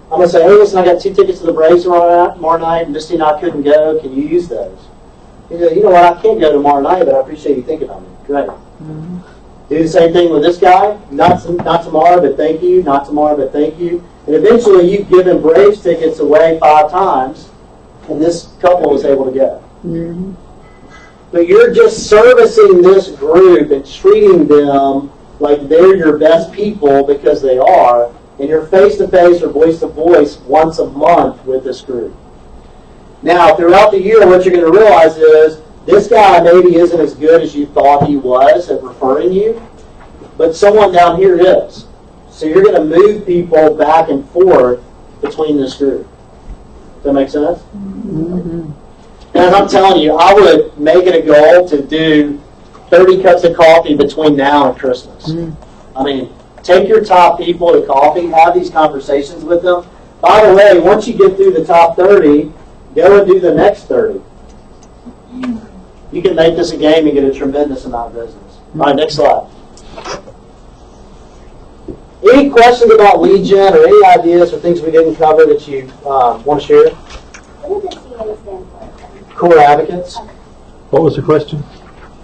I'm going to say, hey, listen, I got 2 tickets to the Braves tomorrow night. Misty and I couldn't go. Can you use those? He goes, you know what, I can't go tomorrow night, but I appreciate you thinking of me. Great. Mm-hmm. Do the same thing with this guy. Not tomorrow, but thank you. Not tomorrow, but thank you. And eventually you've given Braves tickets away 5 times, and this couple was able to go. Mm-hmm. But you're just servicing this group and treating them like they're your best people because they are, and you're face-to-face or voice-to-voice once a month with this group. Now, throughout the year, what you're going to realize is this guy maybe isn't as good as you thought he was at referring you, but someone down here is. So you're going to move people back and forth between this group. Does that make sense? Mm-hmm. And as I'm telling you, I would make it a goal to do 30 cups of coffee between now and Christmas. Mm-hmm. I mean, take your top people to coffee, have these conversations with them. By the way, once you get through the top 30, go and do the next 30. You can make this a game and get a tremendous amount of business. All right, next slide. Any questions about lead gen or any ideas or things we didn't cover that you want to share? What does the CA stand for? Core Advocates. What was the question?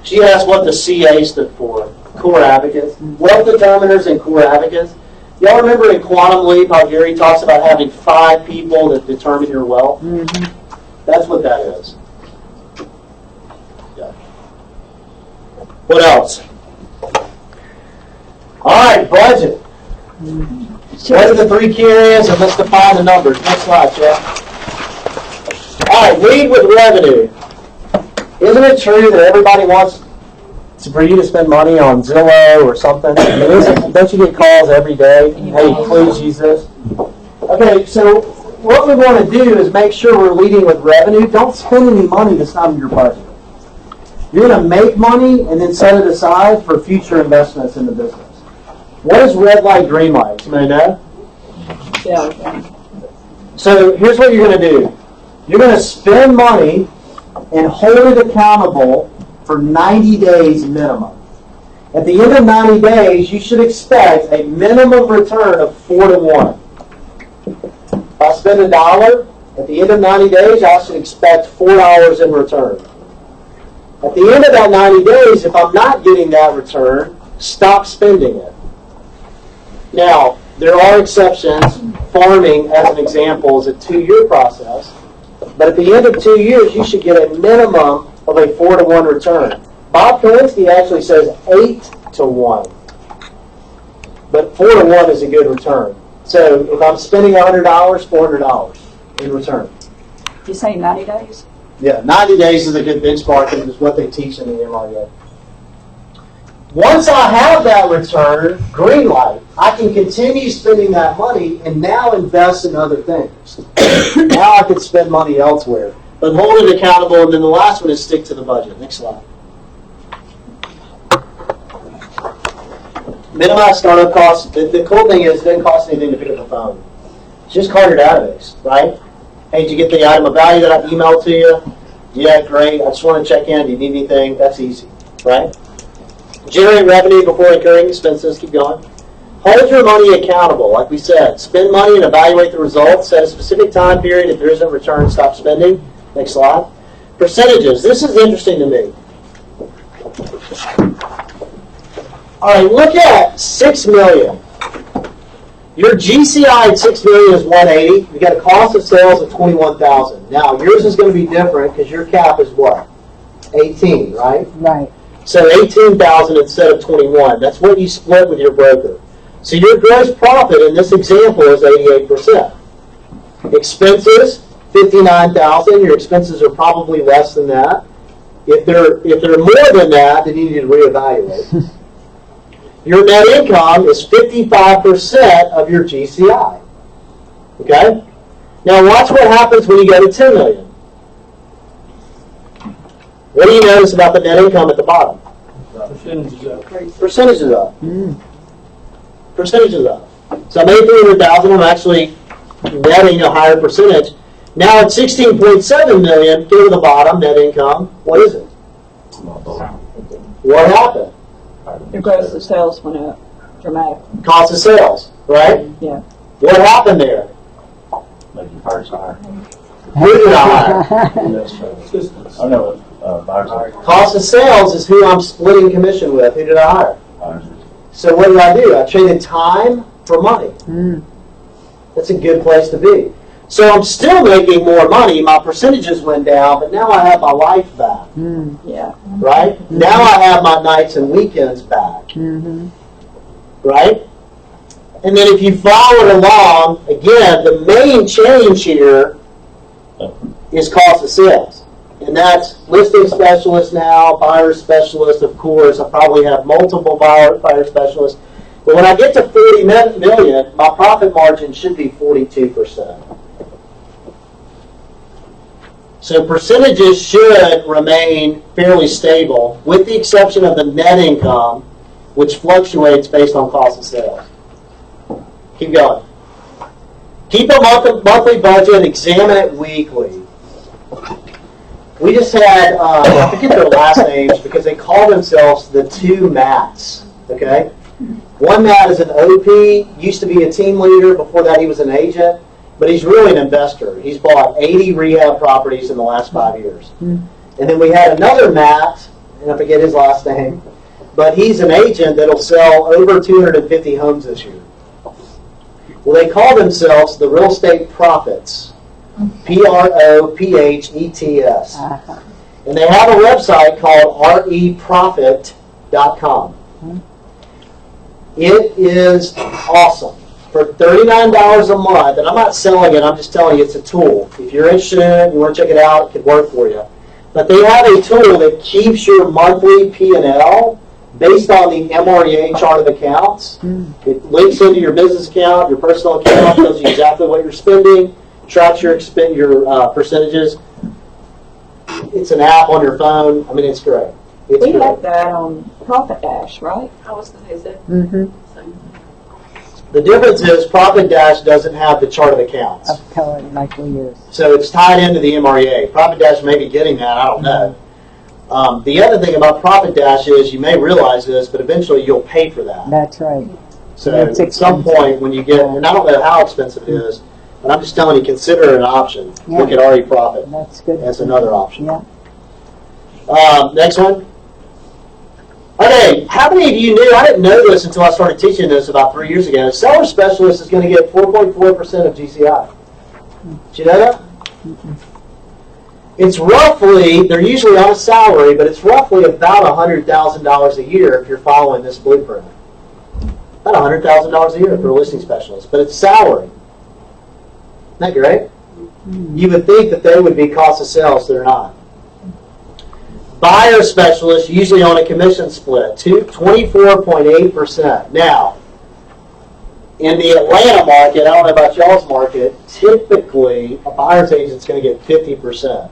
She asked what the CA stood for. Core Advocates. Wealth Determiners and Core Advocates. Y'all remember in Quantum Leap how Gary talks about having 5 people that determine your wealth? Mm-hmm. That's what that is. Yeah. What else? All right, budget. What are the 3 key areas, and let's define the numbers. Next slide, Jeff. All right, lead with revenue. Isn't it true that everybody wants for you to spend money on Zillow or something? I mean, don't you get calls every day? Hey, please use this. Okay, so what we want to do is make sure we're leading with revenue. Don't spend any money that's not in your budget. You're going to make money and then set it aside for future investments in the business. What is red light, green light? Somebody know? Yeah. So here's what you're going to do. You're going to spend money and hold it accountable for 90 days minimum. At the end of 90 days, you should expect a minimum return of 4 to 1. If I spend $1, at the end of 90 days, I should expect $4 in return. At the end of that 90 days, if I'm not getting that return, stop spending it. Now, there are exceptions. Farming, as an example, is a 2-year process. But at the end of 2 years, you should get a minimum of a 4 to 1 return. Bob Kalinsky actually says 8 to 1. But 4 to 1 is a good return. So if I'm spending $100, $400 in return. You say 90 days? Yeah, 90 days is a good benchmark, and is what they teach in the MREA. Once I have that return, green light, I can continue spending that money and now invest in other things. Now I can spend money elsewhere. But hold it accountable, and then the last one is stick to the budget. Next slide. Minimize startup costs. The cool thing is it doesn't cost anything to pick up the phone. Just call your database, right? Hey, did you get the item of value that I emailed to you? Yeah, great. I just want to check in. Do you need anything? That's easy, right? Generate revenue before incurring expenses. Keep going. Hold your money accountable. Like we said, spend money and evaluate the results. Set a specific time period. If there isn't a return, stop spending. Next slide. Percentages. This is interesting to me. All right, look at $6 million. Your GCI at $6 million is $180. You got a cost of sales of $21,000. Now yours is going to be different because your cap is what? 18, right? Right. So 18,000 instead of 21. That's what you split with your broker. So your gross profit in this example is 88%. Expenses, 59,000. Your expenses are probably less than that. If they're more than that, then you need to reevaluate. Your net income is 55% of your GCI. Okay? Now watch what happens when you go to 10 million. What do you notice about the net income at the bottom? Percentages up. Percentages up. Percentages up. So I made 300,000. I'm actually netting a higher percentage. Now at 16.7 million, go to the bottom, net income. What is it? What happened? Your gross of sales went up dramatically. Cost of sales, right? Yeah. What happened there? Making fires higher. Who did I hire? I know, fires higher. Cost of sales is who I'm splitting commission with. Who did I hire? So what did I do? I traded time for money. That's a good place to be. So I'm still making more money. My percentages went down, but now I have my life back. Yeah. Right? Now I have my nights and weekends back. Right? And then if you follow it along, again, the main change here is cost of sales. And that's listing specialist now, buyer specialist, of course. I probably have multiple buyer specialists. But when I get to 40 million, my profit margin should be 42%. So percentages should remain fairly stable, with the exception of the net income, which fluctuates based on cost of sales. Keep going. Keep a monthly budget, examine it weekly. We just had, I forget their last names because they call themselves the two Matts, okay? One Matt is an OP, used to be a team leader, before that he was an agent, but he's really an investor. He's bought 80 rehab properties in the last 5 years. And then we had another Matt, and I forget his last name, but he's an agent that'll sell over 250 homes this year. Well, they call themselves the Real Estate Prophets, PROPHETS. And they have a website called reprofit.com. It is awesome. For $39 a month, and I'm not selling it, I'm just telling you it's a tool. If you're interested in it, you want to check it out, it could work for you. But they have a tool that keeps your monthly P&L based on the MREA chart of accounts. It links into your business account, your personal account, tells you exactly what you're spending, tracks your percentages. It's an app on your phone. I mean, it's great. It's We great. have that on Profit Dash, right? I was going to say, The difference is Profit Dash doesn't have the chart of accounts. Of color like we use. So it's tied into the MREA. Profit Dash may be getting that, I don't know. The other thing about Profit Dash is you may realize this, but eventually you'll pay for that. That's right. So It's at some expensive. point when you get, and I don't know how expensive it is, but I'm just telling you, consider it an option. Yeah. Look at RE Profit That's good. as another option. Yeah. Next one. Okay, how many of you knew, I didn't know this until I started teaching this about 3 years ago, Seller Specialist is going to get 4.4% of GCI. Did you know that? It's roughly, they're usually on a salary, but it's roughly about $100,000 a year if you're following this blueprint. About $100,000 a year for a listing specialist, but it's salary. Isn't that great? You would think that they would be cost of sales, they're not. Buyer specialists usually on a commission split, 24.8%. Now, in the Atlanta market, I don't know about y'all's market, typically a buyer's agent's going to get 50%.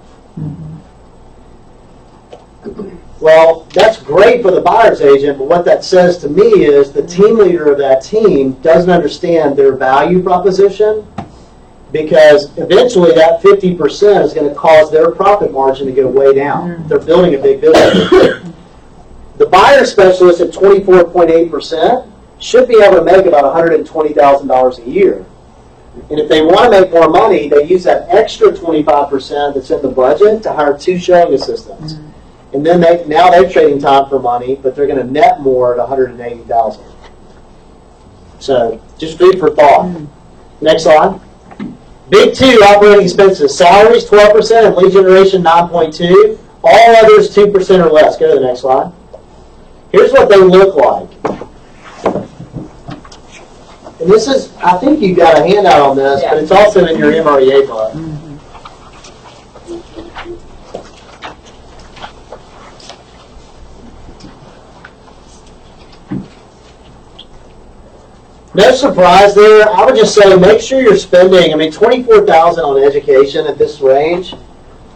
Well, that's great for the buyer's agent, but what that says to me is the team leader of that team doesn't understand their value proposition, because eventually that 50% is going to cause their profit margin to go way down. They're building a big business. The buyer specialist at 24.8% should be able to make about $120,000 a year. And if they want to make more money, they use that extra 25% that's in the budget to hire 2 showing assistants. And then now they're trading time for money, but they're going to net more at $180,000. So just food for thought. Next slide. Big 2 operating expenses. Salaries 12% and lead generation 9.2. All others 2% or less. Go to the next slide. Here's what they look like. And this is, I think you got a handout on this, but it's also in your MREA book. No surprise there. I would just say make sure you're spending, $24,000 on education at this range.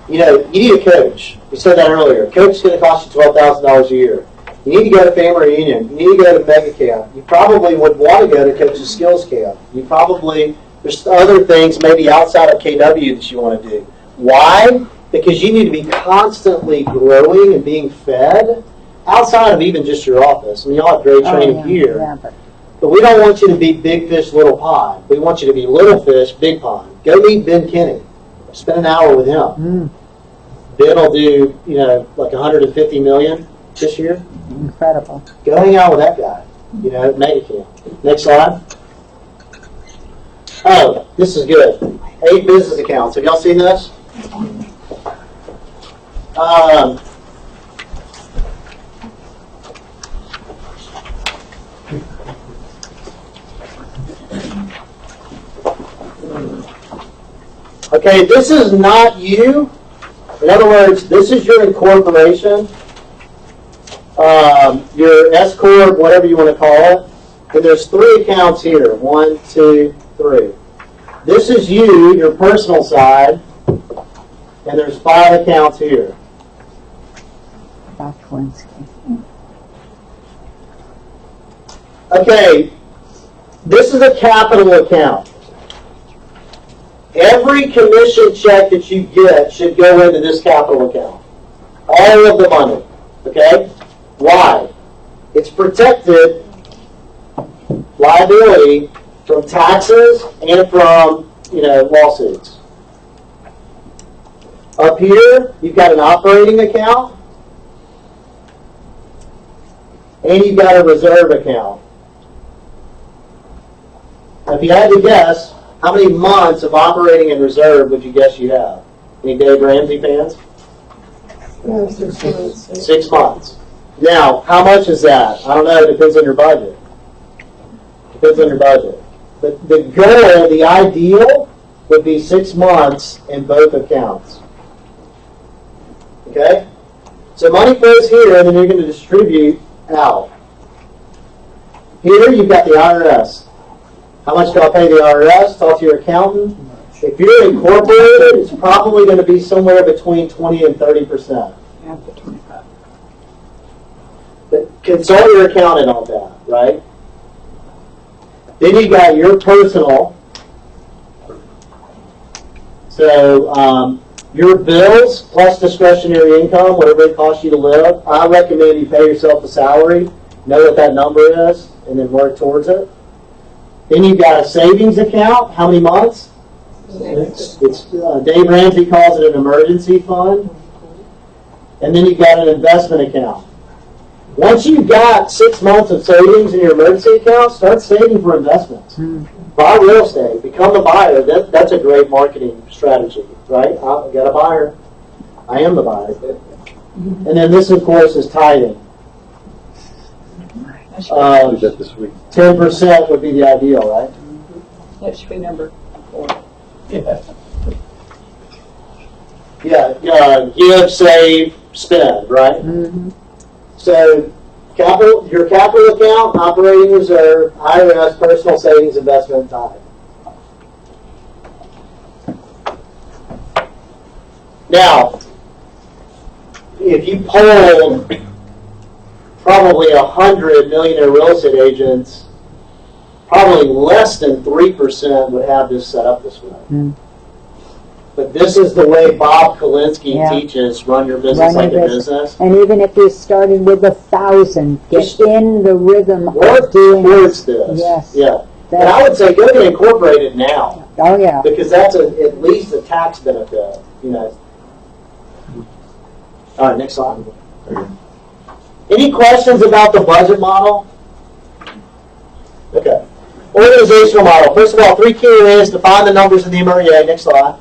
You need a coach. We said that earlier. A coach is going to cost you $12,000 a year. You need to go to family reunion. You need to go to mega camp. You probably would want to go to Coach's Skills Camp. There's other things maybe outside of KW that you want to do. Why? Because you need to be constantly growing and being fed outside of even just your office. Y'all have great training here. Yeah, But we don't want you to be big fish, little pond. We want you to be little fish, big pond. Go meet Ben Kinney. Spend an hour with him. Ben will do, like $150 million this year. incredible. Go hang out with that guy. Mega camp. Next slide. Oh, this is good. 8 business accounts. Have y'all seen this? Okay, this is not you. In other words, this is your incorporation, your S corp, whatever you want to call it. And there's 3 accounts here. 1, 2, 3. This is you, your personal side, and there's 5 accounts here. Dr. Winsky. Okay, this is a capital account. Every commission check that you get should go into this capital account. All of the money. Okay? Why? It's protected liability from taxes and from, lawsuits. Up here, you've got an operating account and you've got a reserve account. Now, if you had to guess, how many months of operating in reserve would you guess you have? Any Dave Ramsey fans? 6 months. Now, how much is that? I don't know. It depends on your budget. But the goal, the ideal, would be 6 months in both accounts. Okay? So money flows here, and then you're going to distribute out. Here, you've got the IRS. How much do I pay the IRS? Talk to your accountant. If you're incorporated, it's probably going to be somewhere between 20 and 30%. After 25. But consult your accountant on that, right? Then you got your personal. So Your bills plus discretionary income, whatever it costs you to live, I recommend you pay yourself a salary, know what that number is, and then work towards it. Then you've got a savings account. How many months? Dave Ramsey calls it an emergency fund. And then you've got an investment account. Once you've got 6 months of savings in your emergency account, start saving for investments. Buy real estate. Become the buyer. That's a great marketing strategy, right? I got a buyer. I am the buyer. And then this, of course, is tithing. Who's that this week? 10% would be the ideal, right? That should be number 4. Yeah, give, save, spend, right? So, your capital account, operating reserve, IRS, personal savings, investment, time. Now, if you polled probably 100 millionaire real estate agents, probably less than 3% would have this set up this way. But this is the way Bob Kalinsky teaches, run your business like a business. And even if you started with 1,000, get in the rhythm Work of doing towards this. Yes. Yeah. And I would say go and incorporate it now, Oh, yeah. because that's at least a tax benefit, you know. All right, next slide. Any questions about the budget model? Okay. Organizational model. First of all, 3 key areas. Define the numbers in the MREA. Next slide.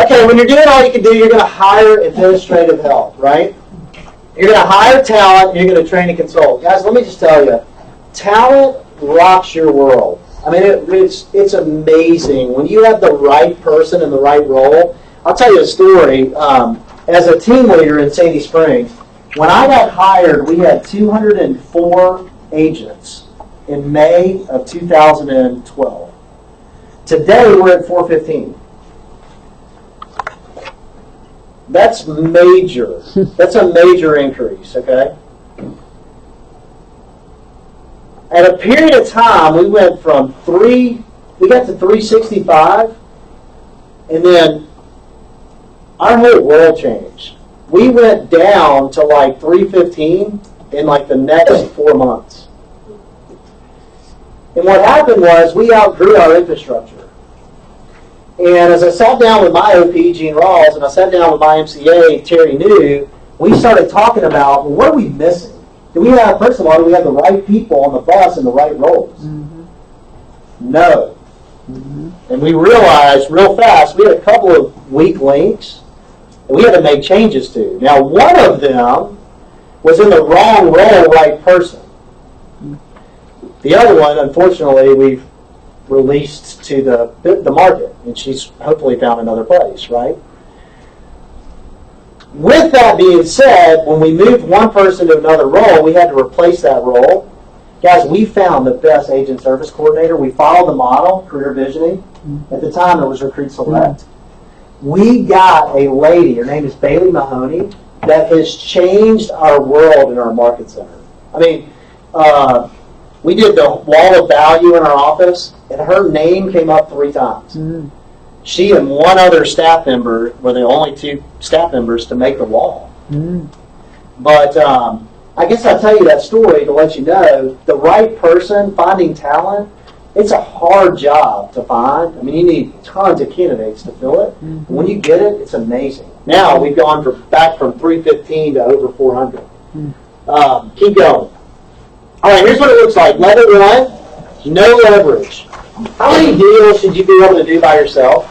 Okay, when you're doing all you can do, you're going to hire administrative help, right? You're going to hire talent, and you're going to train and consult. Guys, let me just tell you, talent rocks your world. I mean, it's amazing. When you have the right person in the right role, I'll tell you a story. As a team leader in Sandy Springs, when I got hired, we had 204 agents in May of 2012. Today, we're at 415. That's major. That's a major increase, okay? At a period of time, we went from we got to 365, and then our whole world changed. We went down to like 315 in like the next 4 months. And what happened was we outgrew our infrastructure. And as I sat down with my OP, Gene Rawls, and I sat down with my MCA, Terry New, we started talking about, well, what are we missing? First of all, do we have the right people on the bus in the right roles? No. And we realized real fast we had a couple of weak links that we had to make changes to. Now, one of them was in the wrong role, right person. The other one, unfortunately, we've released to the market, and she's hopefully found another place, right? With that being said, when we moved one person to another role, we had to replace that role. Guys, we found the best agent service coordinator. We followed the model, career visioning. At the time, it was Recruit Select. We got a lady, her name is Bailey Mahoney, that has changed our world in our market center. I mean, we did the wall of value in our office, and her name came up 3 times. She and one other staff member were the only 2 staff members to make the wall. But I guess I'll tell you that story to let you know the right person, finding talent, it's a hard job to find. I mean, you need tons of candidates to fill it. When you get it, it's amazing. Now we've gone back from 315 to over 400. Keep going. All right, here's what it looks like. Level 1, no leverage. How many deals should you be able to do by yourself?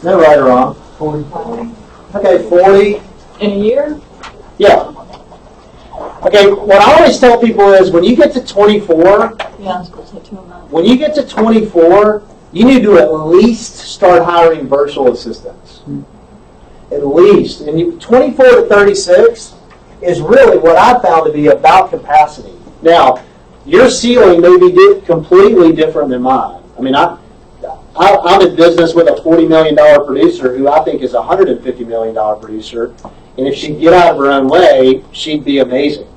No right or wrong. 40. Okay, 40. In a year? Yeah. Okay, what I always tell people is when you get to 24, Yeah, I was going to say 2 a month. when you get to 24, you need to at least start hiring virtual assistants. At least. And 24 to 36 is really what I found to be about capacity. Now, your ceiling may be completely different than mine. I mean, I'm in business with a $40 million producer who I think is a $150 million producer, and if she'd get out of her own way, she'd be amazing.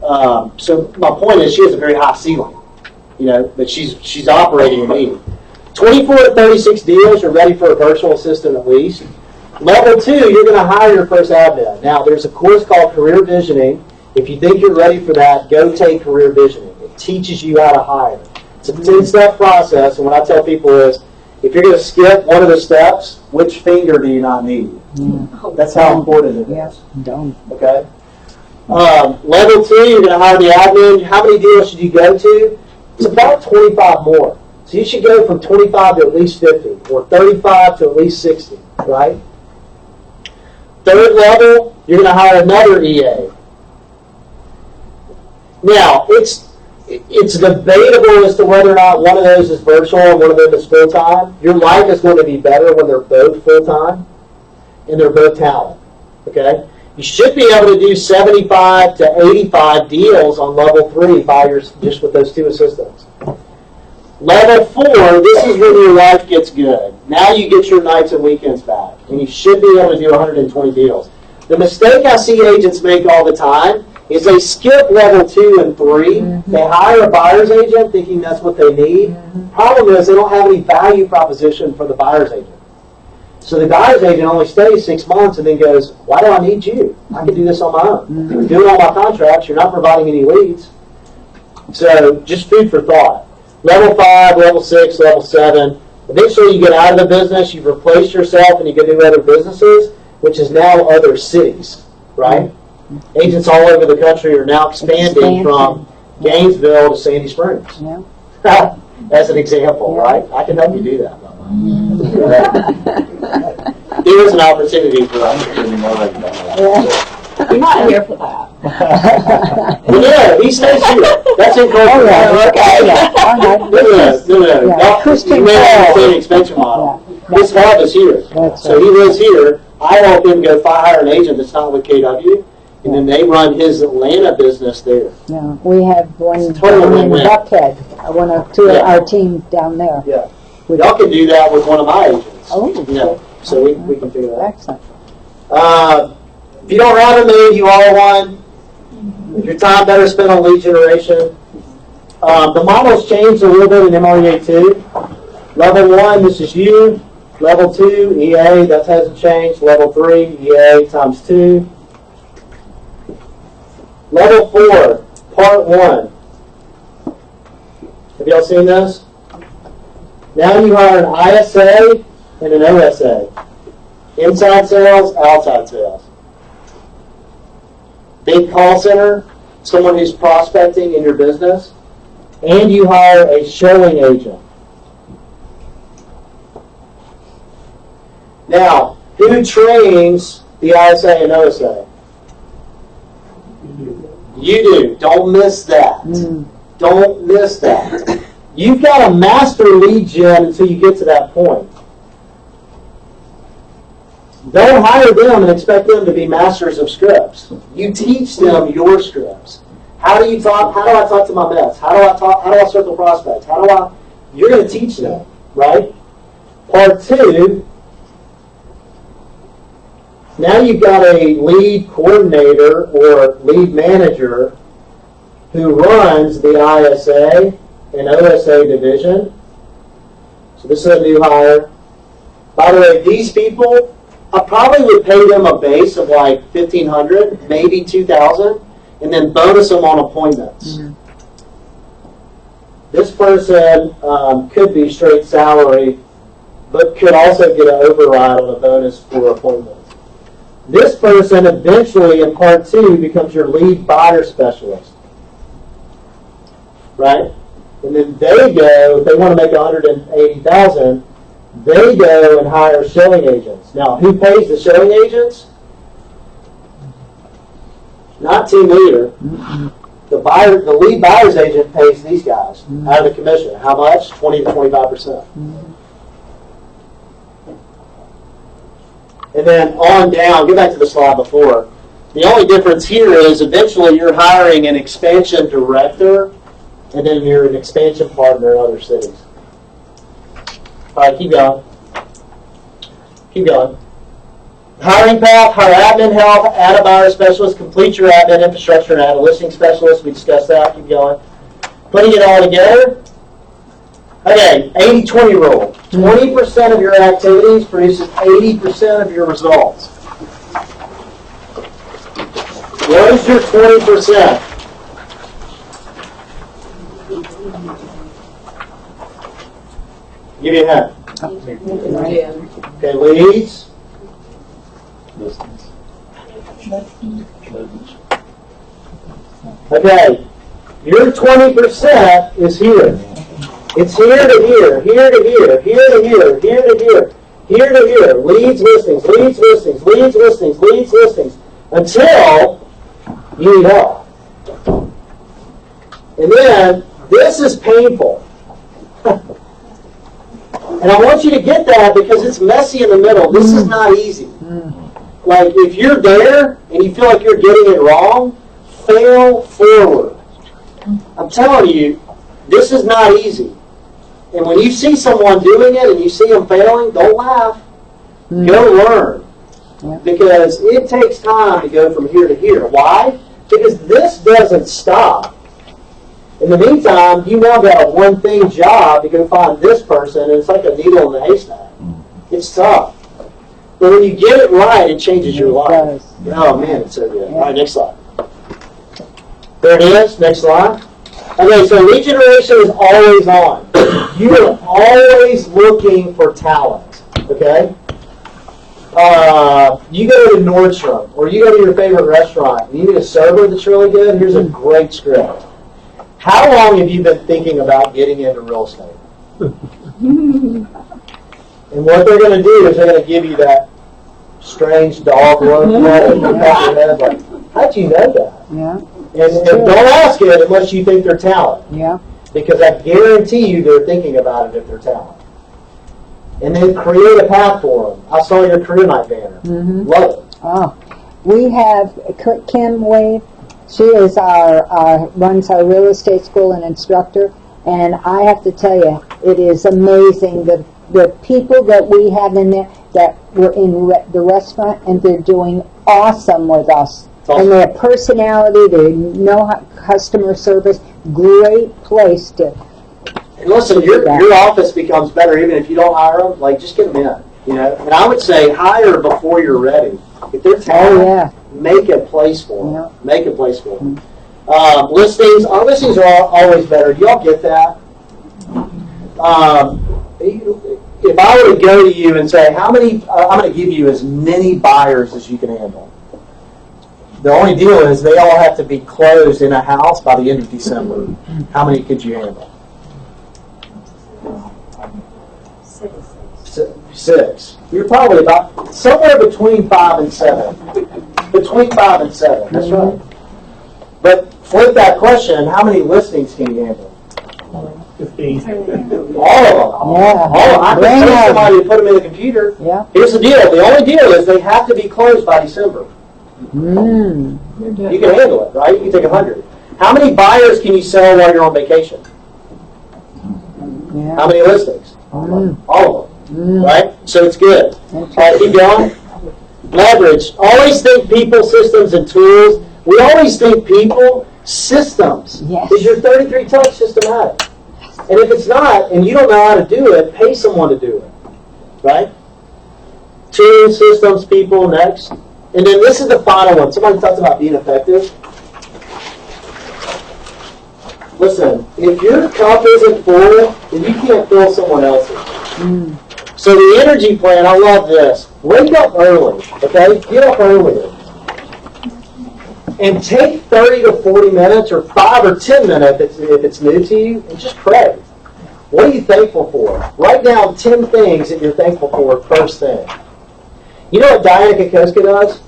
So my point is she has a very high ceiling. but she's operating a meeting. 24 to 36 deals, you're ready for a virtual assistant at least. Level 2, you're going to hire your first admin. Now, there's a course called Career Visioning. If you think you're ready for that, go take Career Visioning. It teaches you how to hire. It's a 10-step process, and what I tell people is, if you're going to skip one of the steps, which finger do you not need? That's how important it is. Yes, don't. Okay? Level 2, you're going to hire the admin. How many deals should you go to? It's about 25 more. So you should go from 25 to at least 50, or 35 to at least 60, right? Third level, you're going to hire another EA. Now, it's debatable as to whether or not one of those is virtual and one of them is full-time. Your life is going to be better when they're both full-time and they're both talent, okay? You should be able to do 75 to 85 deals on level 3 just with those 2 assistants. Level 4, this is when your life gets good. Now you get your nights and weekends back, and you should be able to do 120 deals. The mistake I see agents make all the time is they skip level 2 and 3. They hire a buyer's agent thinking that's what they need. Problem is they don't have any value proposition for the buyer's agent. So the buyer's agent only stays 6 months and then goes, why do I need you? I can do this on my own. You're doing all my contracts. You're not providing any leads. So just food for thought. Level 5, level 6, level 7. Eventually you get out of the business, you've replaced yourself, and you go do other businesses, which is now other cities, right? Agents all over the country are now expanding from Gainesville to Sandy Springs. Yeah. As an example, right? I can help you do that. There is an opportunity for that. You're not here for that. Well, yeah, he stays here. That's incorporated. No. Christian You may have Paul. the same expansion model. Yeah. His hub is here. That's So he lives here. I help him go hire an agent that's not with KW, and then they run his Atlanta business there. Yeah, we have one It's totally down in win-win. Buckhead, one of 2 of Yeah. our team down there. Yeah. Y'all can do that with one of my agents. Oh, Yeah. So we can figure that excellent. out. If you don't have a maid, you are one. Your time better spent on lead generation. The model's changed a little bit in MREA 2. Level 1, this is you. Level 2, EA, that hasn't changed. Level 3, EA times 2. Level 4, part 1. Have y'all seen this? Now you hire an ISA and an OSA. Inside sales, outside sales. Big call center, someone who's prospecting in your business, and you hire a showing agent. Now, who trains the ISA and OSA? You do. Don't miss that. Don't miss that. You've got to master lead gen until you get to that point. Don't hire them and expect them to be masters of scripts. You teach them your scripts. How do you talk? How do I talk to my Mets? How do I talk? How do I circle prospects? How do I? You're going to teach them, right? Part 2. Now you've got a lead coordinator or lead manager who runs the ISA and OSA division. So this is a new hire. By the way, these people, I probably would pay them a base of like $1,500, maybe $2,000, and then bonus them on appointments. This person could be straight salary, but could also get an override on a bonus for appointments. This person eventually in part 2 becomes your lead buyer specialist, right? And then they go, if they want to make $180,000, they go and hire showing agents. Now, who pays the showing agents? Not team leader. The lead buyer's agent pays these guys out of the commission. How much? 20 to 25%. And then on down, get back to the slide before. The only difference here is eventually you're hiring an expansion director, and then you're an expansion partner in other cities. All right, keep going. Keep going. Hiring path, hire admin help, add a buyer specialist, complete your admin infrastructure, and add a listing specialist. We discussed that. Keep going. Putting it all together, Okay, 80-20 rule. 20% of your activities produces 80% of your results. What is your 20%? Give you a hint. Okay, leads. Okay, your 20% is here. It's here to here, here to here, here to here, here to here, here to here. Leads, listings, leads, listings, leads, listings, leads, listings, until you need help. And then, this is painful. And I want you to get that because it's messy in the middle. This is not easy. Like, if you're there and you feel like you're getting it wrong, fail forward. I'm telling you, this is not easy. And when you see someone doing it and you see them failing, don't laugh. Go learn. Because it takes time to go from here to here. Why? Because this doesn't stop. In the meantime, you now got a one-thing job to go find this person, and it's like a needle in the haystack. It's tough. But when you get it right, it changes your life. Oh, man, it's so good. All right, next slide. There it is. Next slide. Okay, so lead generation is always on. You are always looking for talent, okay? You go to Nordstrom, or you go to your favorite restaurant, and you need a server that's really good, here's a great script. How long have you been thinking about getting into real estate? And what they're going to do is they're going to give you that strange dog look in your back of your head, like, how'd you know that? Yeah. And don't ask it unless you think they're talent. Yeah. Because I guarantee you they're thinking about it if they're talent. And then create a path for them. I saw your career night banner. Love it. Oh, we have Kim Wade. She is runs our real estate school and instructor. And I have to tell you, it is amazing the people that we have in there that were in the restaurant, and they're doing awesome with us. Awesome. And their personality, they know customer service, great place to. And listen, your office becomes better even if you don't hire them. Like, just get them in. You know, and I would say hire before you're ready. If they're talented, make a place for them. Yeah. Make a place for them. Listings. Our listings are always better. Do y'all get that? If I were to go to you and say, how many? I'm going to give you as many buyers as you can handle. The only deal is they all have to be closed in a house by the end of December. How many could you handle? 6. You're probably about somewhere between 5 and 7. Between 5 and 7. That's right. But flip that question: how many listings can you handle? 15. All of them. Yeah. All of them. I can tell somebody to put them in the computer. Yeah. Here's the deal: the only deal is they have to be closed by December. Mm. You can handle it, right? You can take 100. How many buyers can you sell while you're on vacation? Yeah. How many listings? Mm. All of them. Mm. Right? So it's good. All right, keep going. Leverage. Always think people, systems, and tools. We always think people, systems. Yes. Is your 33 touch systematic? And if it's not, and you don't know how to do it, pay someone to do it. Right? Tools, systems, people, next. And then this is the final one. Somebody talks about being effective. Listen, if your cup isn't full, then you can't fill someone else's. Mm. So the energy plan, I love this. Wake up early, okay? Get up earlier. And take 30 to 40 minutes or 5 or 10 minutes if it's new to you, and just pray. What are you thankful for? Write down 10 things that you're thankful for first thing. You know what Diana Kokoska does?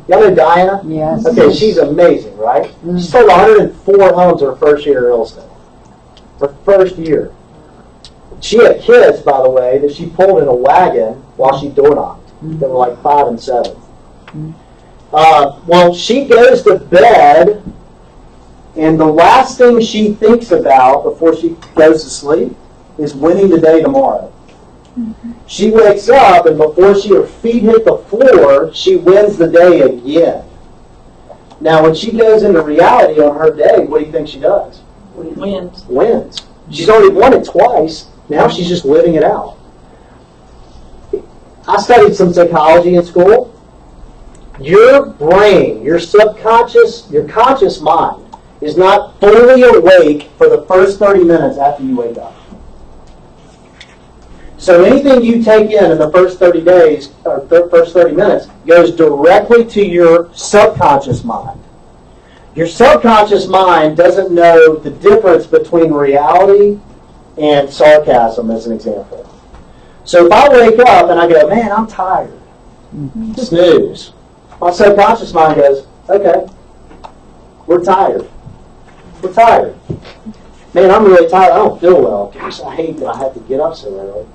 Y'all know Diana? Yes. Okay, she's amazing, right? She sold 104 homes her first year in real estate. Her first year. She had kids, by the way, that she pulled in a wagon while she door knocked. That were like 5 and 7. Well, she goes to bed, and the last thing she thinks about before she goes to sleep is winning the day tomorrow. She wakes up, and before her feet hit the floor, she wins the day again. Now, when she goes into reality on her day, what do you think she does? Wins. Wins. She's already won it twice. Now she's just living it out. I studied some psychology in school. Your brain, your subconscious, your conscious mind is not fully awake for the first 30 minutes after you wake up. So anything you take in the first 30 days, or first 30 minutes, goes directly to your subconscious mind. Your subconscious mind doesn't know the difference between reality and sarcasm, as an example. So if I wake up and I go, man, I'm tired, snooze, my subconscious mind goes, okay, we're tired. We're tired. Man, I'm really tired. I don't feel well. Gosh, I hate that I have to get up so early.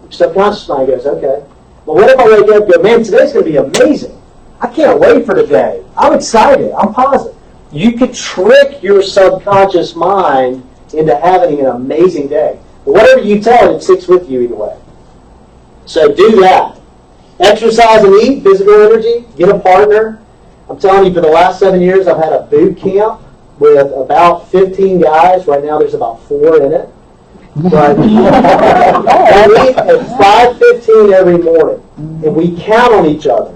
Subconscious mind goes, okay. But what if I wake up and go, man, today's going to be amazing. I can't wait for today. I'm excited. I'm positive. You could trick your subconscious mind into having an amazing day. But whatever you tell it, it sticks with you either way. So do that. Exercise and eat, physical energy, get a partner. I'm telling you, for the last 7 years, I've had a boot camp with about 15 guys. Right now, there's about 4 in it. But we meet at 5:15 every morning, and we count on each other.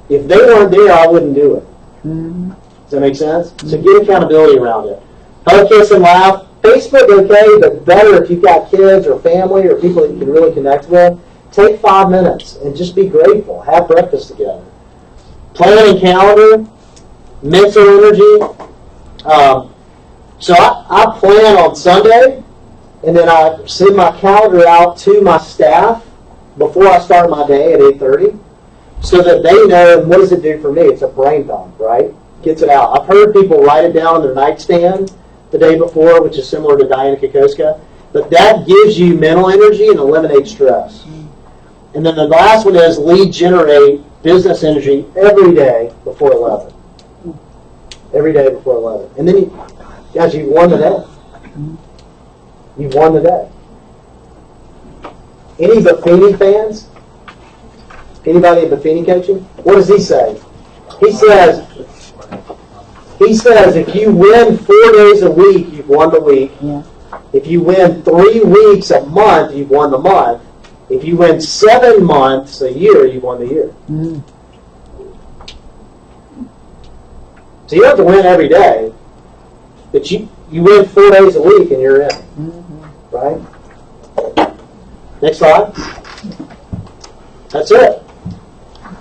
If they weren't there, I wouldn't do it. Does that make sense? So get accountability around it. Hug, kiss, and laugh. Facebook, okay, but better if you've got kids or family or people that you can really connect with. Take 5 minutes and just be grateful. Have breakfast together. Planning calendar, mental energy. So I plan on Sunday, and then I send my calendar out to my staff before I start my day at 8:30, so that they know. And what does it do for me? It's a brain dump, right? Gets it out. I've heard people write it down on their nightstand the day before, which is similar to Diana Kokoska. But that gives you mental energy and eliminates stress. And then the last one is lead generate business energy every day before 11. Every day before 11. And then, you've won the day. You've won the day. Any Buffini fans? Anybody in Buffini coaching? What does he say? He says, if you win 4 days a week, you've won the week. Yeah. If you win 3 weeks a month, you've won the month. If you win 7 months a year, you've won the year. So you don't have to win every day, but you win 4 days a week and you're in. Right? Next slide. That's it.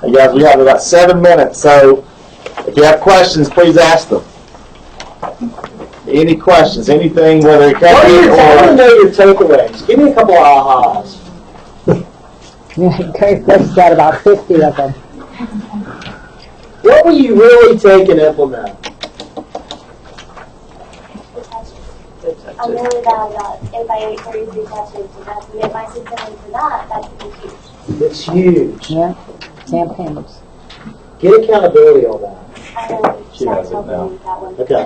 Hey guys, we have about 7 minutes, so if you have questions, please ask them. Any questions, anything, whether it I want to comes know your takeaways. Give me a couple of ahas. Kirk's got about 50 of them. What will you really take and implement? I'm really bad about if I ate 33 touches, so that's if my system into that could be huge. It's huge. Yeah, campaigns. Get accountability on that. I know She has it now. that one. Okay.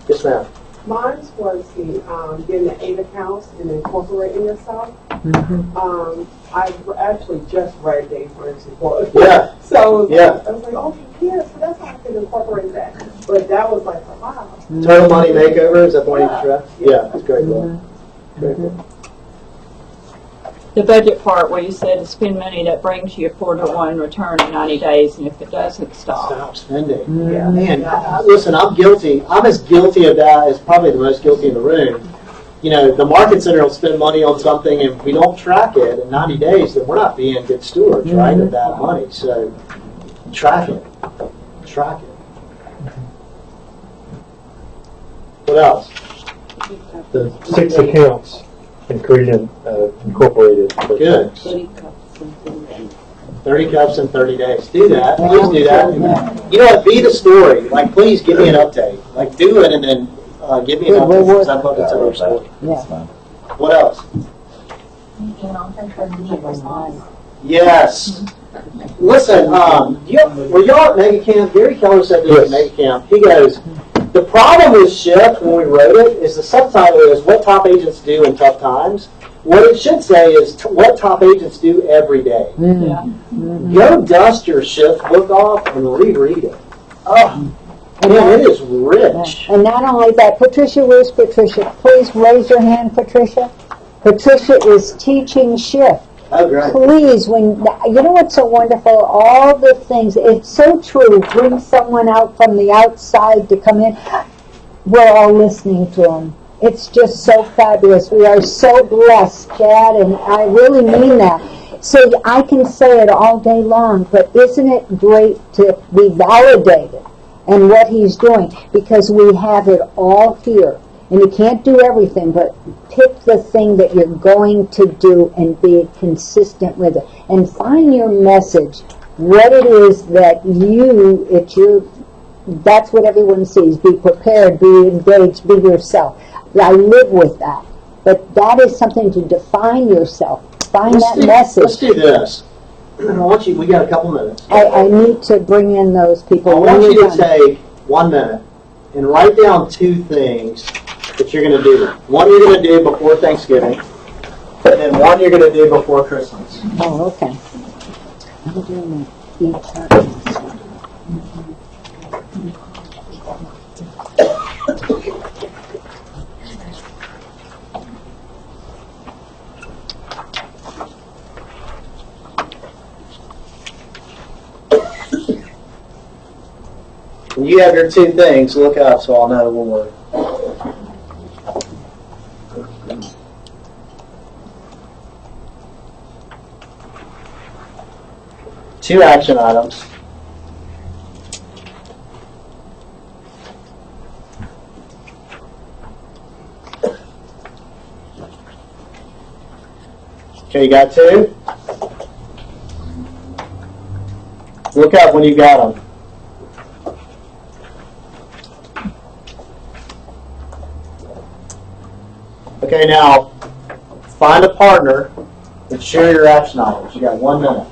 Yes, ma'am. Mine was the getting the 8 accounts and incorporating yourself. I actually just read Dave Ramsey's report. Yeah. So Yeah. I was like, oh, yeah, so that's how I can incorporate that. But that was like, wow. Total Money Makeover, is that the one you described? Yeah, it's a great book. Great book. The budget part where you said to spend money that brings you a 4-to-1 return in 90 days, and if it doesn't, stop. Stop spending. Yeah. Man, listen, I'm guilty. I'm as guilty of that as probably the most guilty in the room. You know, the Market Center will spend money on something, and if we don't track it in 90 days, then we're not being good stewards, right, of that money. So track it. Track it. What else? The 6 accounts and creating incorporated. Good. 30 cups in 30 days. Do that. Please do that. You know what? Be the story. Like, please give me an update. Like, do it and then give me an update because I'd love to tell your story. Yeah. What else? Making an offer for immediate response. Yes. Listen, were y'all at Mega Camp? Gary Keller said this at Mega Camp. He goes, the problem with Shift when we wrote it is the subtitle is what top agents do in tough times. What it should say is what top agents do every day. Yeah. Go dust your Shift book off and reread it. Oh, Man, it is rich. And not only that, Patricia, where's Patricia? Please raise your hand, Patricia. Patricia is teaching shift. Oh, great. Please, you know what's so wonderful? All the things, it's so true. Bring someone out from the outside to come in. We're all listening to them. It's just so fabulous. We are so blessed, Chad, and I really mean that. So I can say it all day long, but isn't it great to be validated in what he's doing? Because we have it all here. And you can't do everything, but pick the thing that you're going to do and be consistent with it. And find your message, what it is that that's what everyone sees. Be prepared, be engaged, be yourself. I live with that. But that is something to define yourself. Find that message. Let's do this. We got a couple minutes. I need to bring in those people. I want you to take 1 minute and write down 2 things that you're going to do. One you're going to do before Thanksgiving, and then one you're going to do before Christmas. Oh, okay. I'm doing that. When you have your 2 things, look up so I'll know when we're. Two action items. Okay, you got 2? Look up when you got them. Okay, now find a partner and share your action items. You got 1 minute.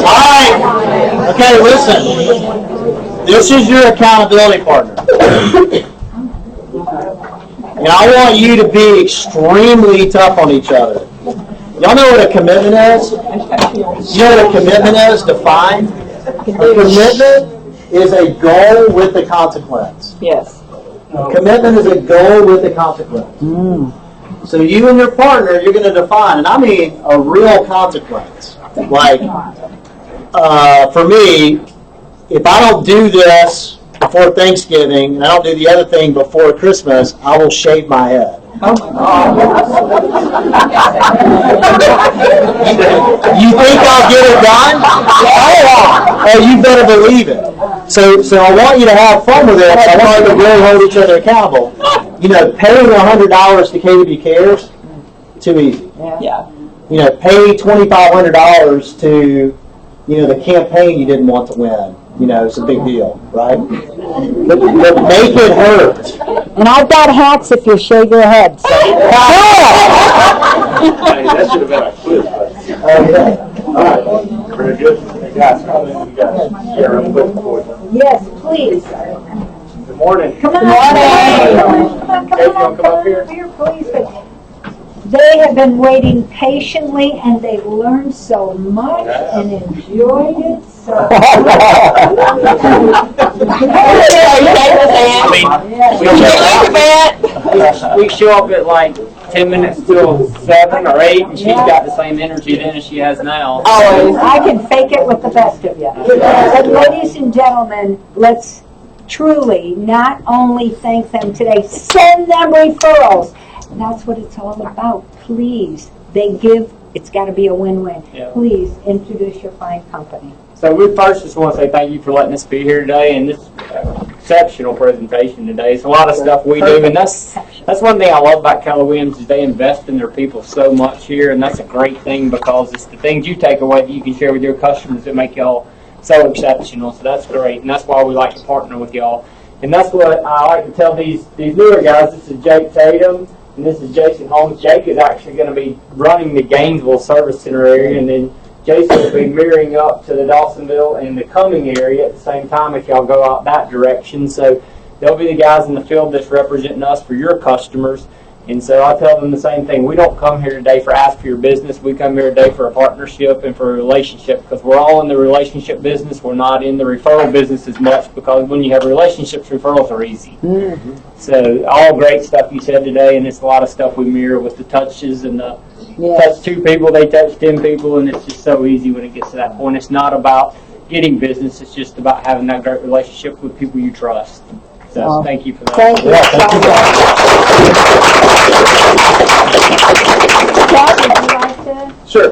Alright, okay, listen. This is your accountability partner. And I want you to be extremely tough on each other. Y'all know what a commitment is? You know what a commitment is? Define. A commitment is a goal with a consequence. Yes. Commitment is a goal with a consequence. So you and your partner, you're going to define, and I mean a real consequence. Like, for me, if I don't do this before Thanksgiving and I don't do the other thing before Christmas, I will shave my head. You think I'll get it done? Oh, you better believe it. So I want you to have fun with it. I want you to really hold each other accountable. You know, paying $100 to KW Cares, too easy. Yeah. You know, pay $2,500 to, the campaign you didn't want to win. It's a big deal, right? But make it hurt. And I've got hats if you shave your head. So. That should have been a quiz. Okay. All right. Very good. Hey guys, you guys share real quick before we. Yes, please. Good morning. Come on. Come Come up here. Please. They have been waiting patiently, and they've learned so much and enjoyed it so much. We show up at like 10 minutes till 7 or 8, and she's got the same energy then as she has now. Always. I can fake it with the best of you. But ladies and gentlemen, let's truly not only thank them today, send them referrals. That's what it's all about. Please, they give. It's got to be a win-win. Yeah. Please introduce your fine company. So we first just want to say thank you for letting us be here today, and this exceptional presentation today. It's a lot of stuff we do, and that's one thing I love about Keller Williams is they invest in their people so much here, and that's a great thing because it's the things you take away that you can share with your customers that make y'all so exceptional. So that's great, and that's why we like to partner with y'all. And that's what I like to tell these newer guys. This is Jake Tatum, and this is Jason Holmes. Jake is actually going to be running the Gainesville Service Center area, and then Jason will be mirroring up to the Dawsonville and the Cumming area at the same time if y'all go out that direction. So they'll be the guys in the field that's representing us for your customers. And so I tell them the same thing. We don't come here today for ask for your business. We come here today for a partnership and for a relationship because we're all in the relationship business. We're not in the referral business as much because when you have relationships, referrals are easy. Mm-hmm. So all great stuff you said today, and it's a lot of stuff we mirror with the touches and the touch 2 people, they touch 10 people, and it's just so easy when it gets to that point. It's not about getting business. It's just about having that great relationship with people you trust. So thank you for that. Thank you so much. Scott, would you like to? Sure.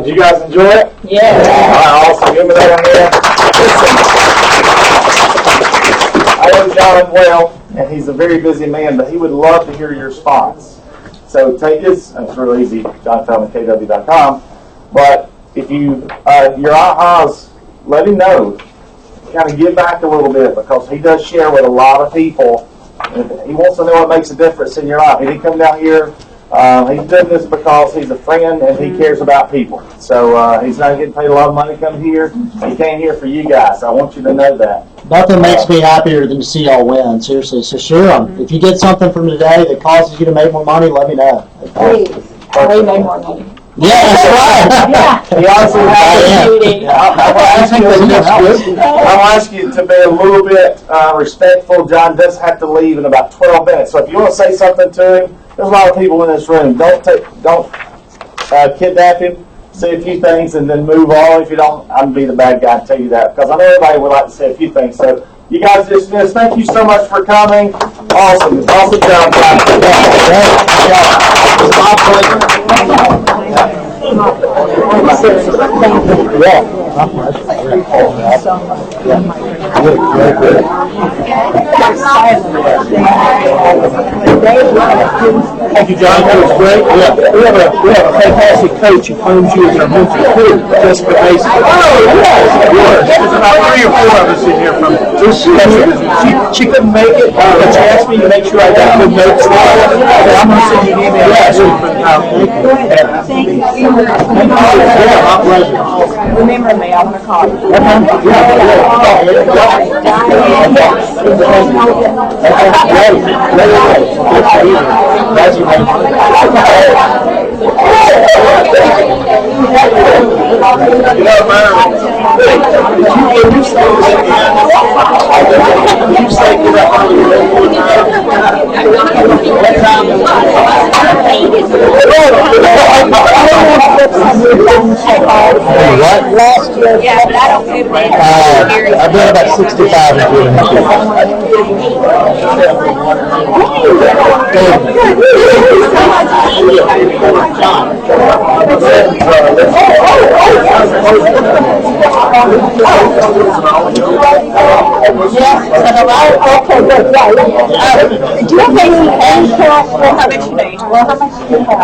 Did you guys enjoy it? Yeah. All right, awesome. Give me that on there. Listen, I know John well, and he's a very busy man, but he would love to hear your response. So take this, and it's real easy, johnfeldmankw.com. But if you, your ahas, let him know. Kind of give back a little bit because he does share with a lot of people. And he wants to know what makes a difference in your life. He didn't come down here. He's doing this because he's a friend and he cares about people. So he's not getting paid a lot of money to come here. He came here for you guys. I want you to know that. Nothing makes me happier than to see y'all win, seriously. So sure, if you get something from today that causes you to make more money, let me know. Please. We make more money. Yeah, that's right. Yeah. He also I'll ask you to be a little bit respectful. John does have to leave in about 12 minutes. So if you want to say something to him, there's a lot of people in this room. Don't kidnap him. Say a few things and then move on. If you don't, I'm going to be the bad guy and tell you that because I know everybody would like to say a few things. So you guys dismissed. Thank you so much for coming. Awesome. Awesome job, John. It's my pleasure. Thank you, John. That was great. We have a fantastic coach who owns you as our mentor too, Jessica Mason. There's about 3 or 4 of us in here from this. She couldn't make it, but she asked me to make sure I got good notes. I'm going to send you an email. Thank you. Yeah, my pleasure. Remember me, I'm going to call you. Last year. Yeah, but I don't do I've done about 65 including Do you have any cash? How much you need? Well, how much do you have?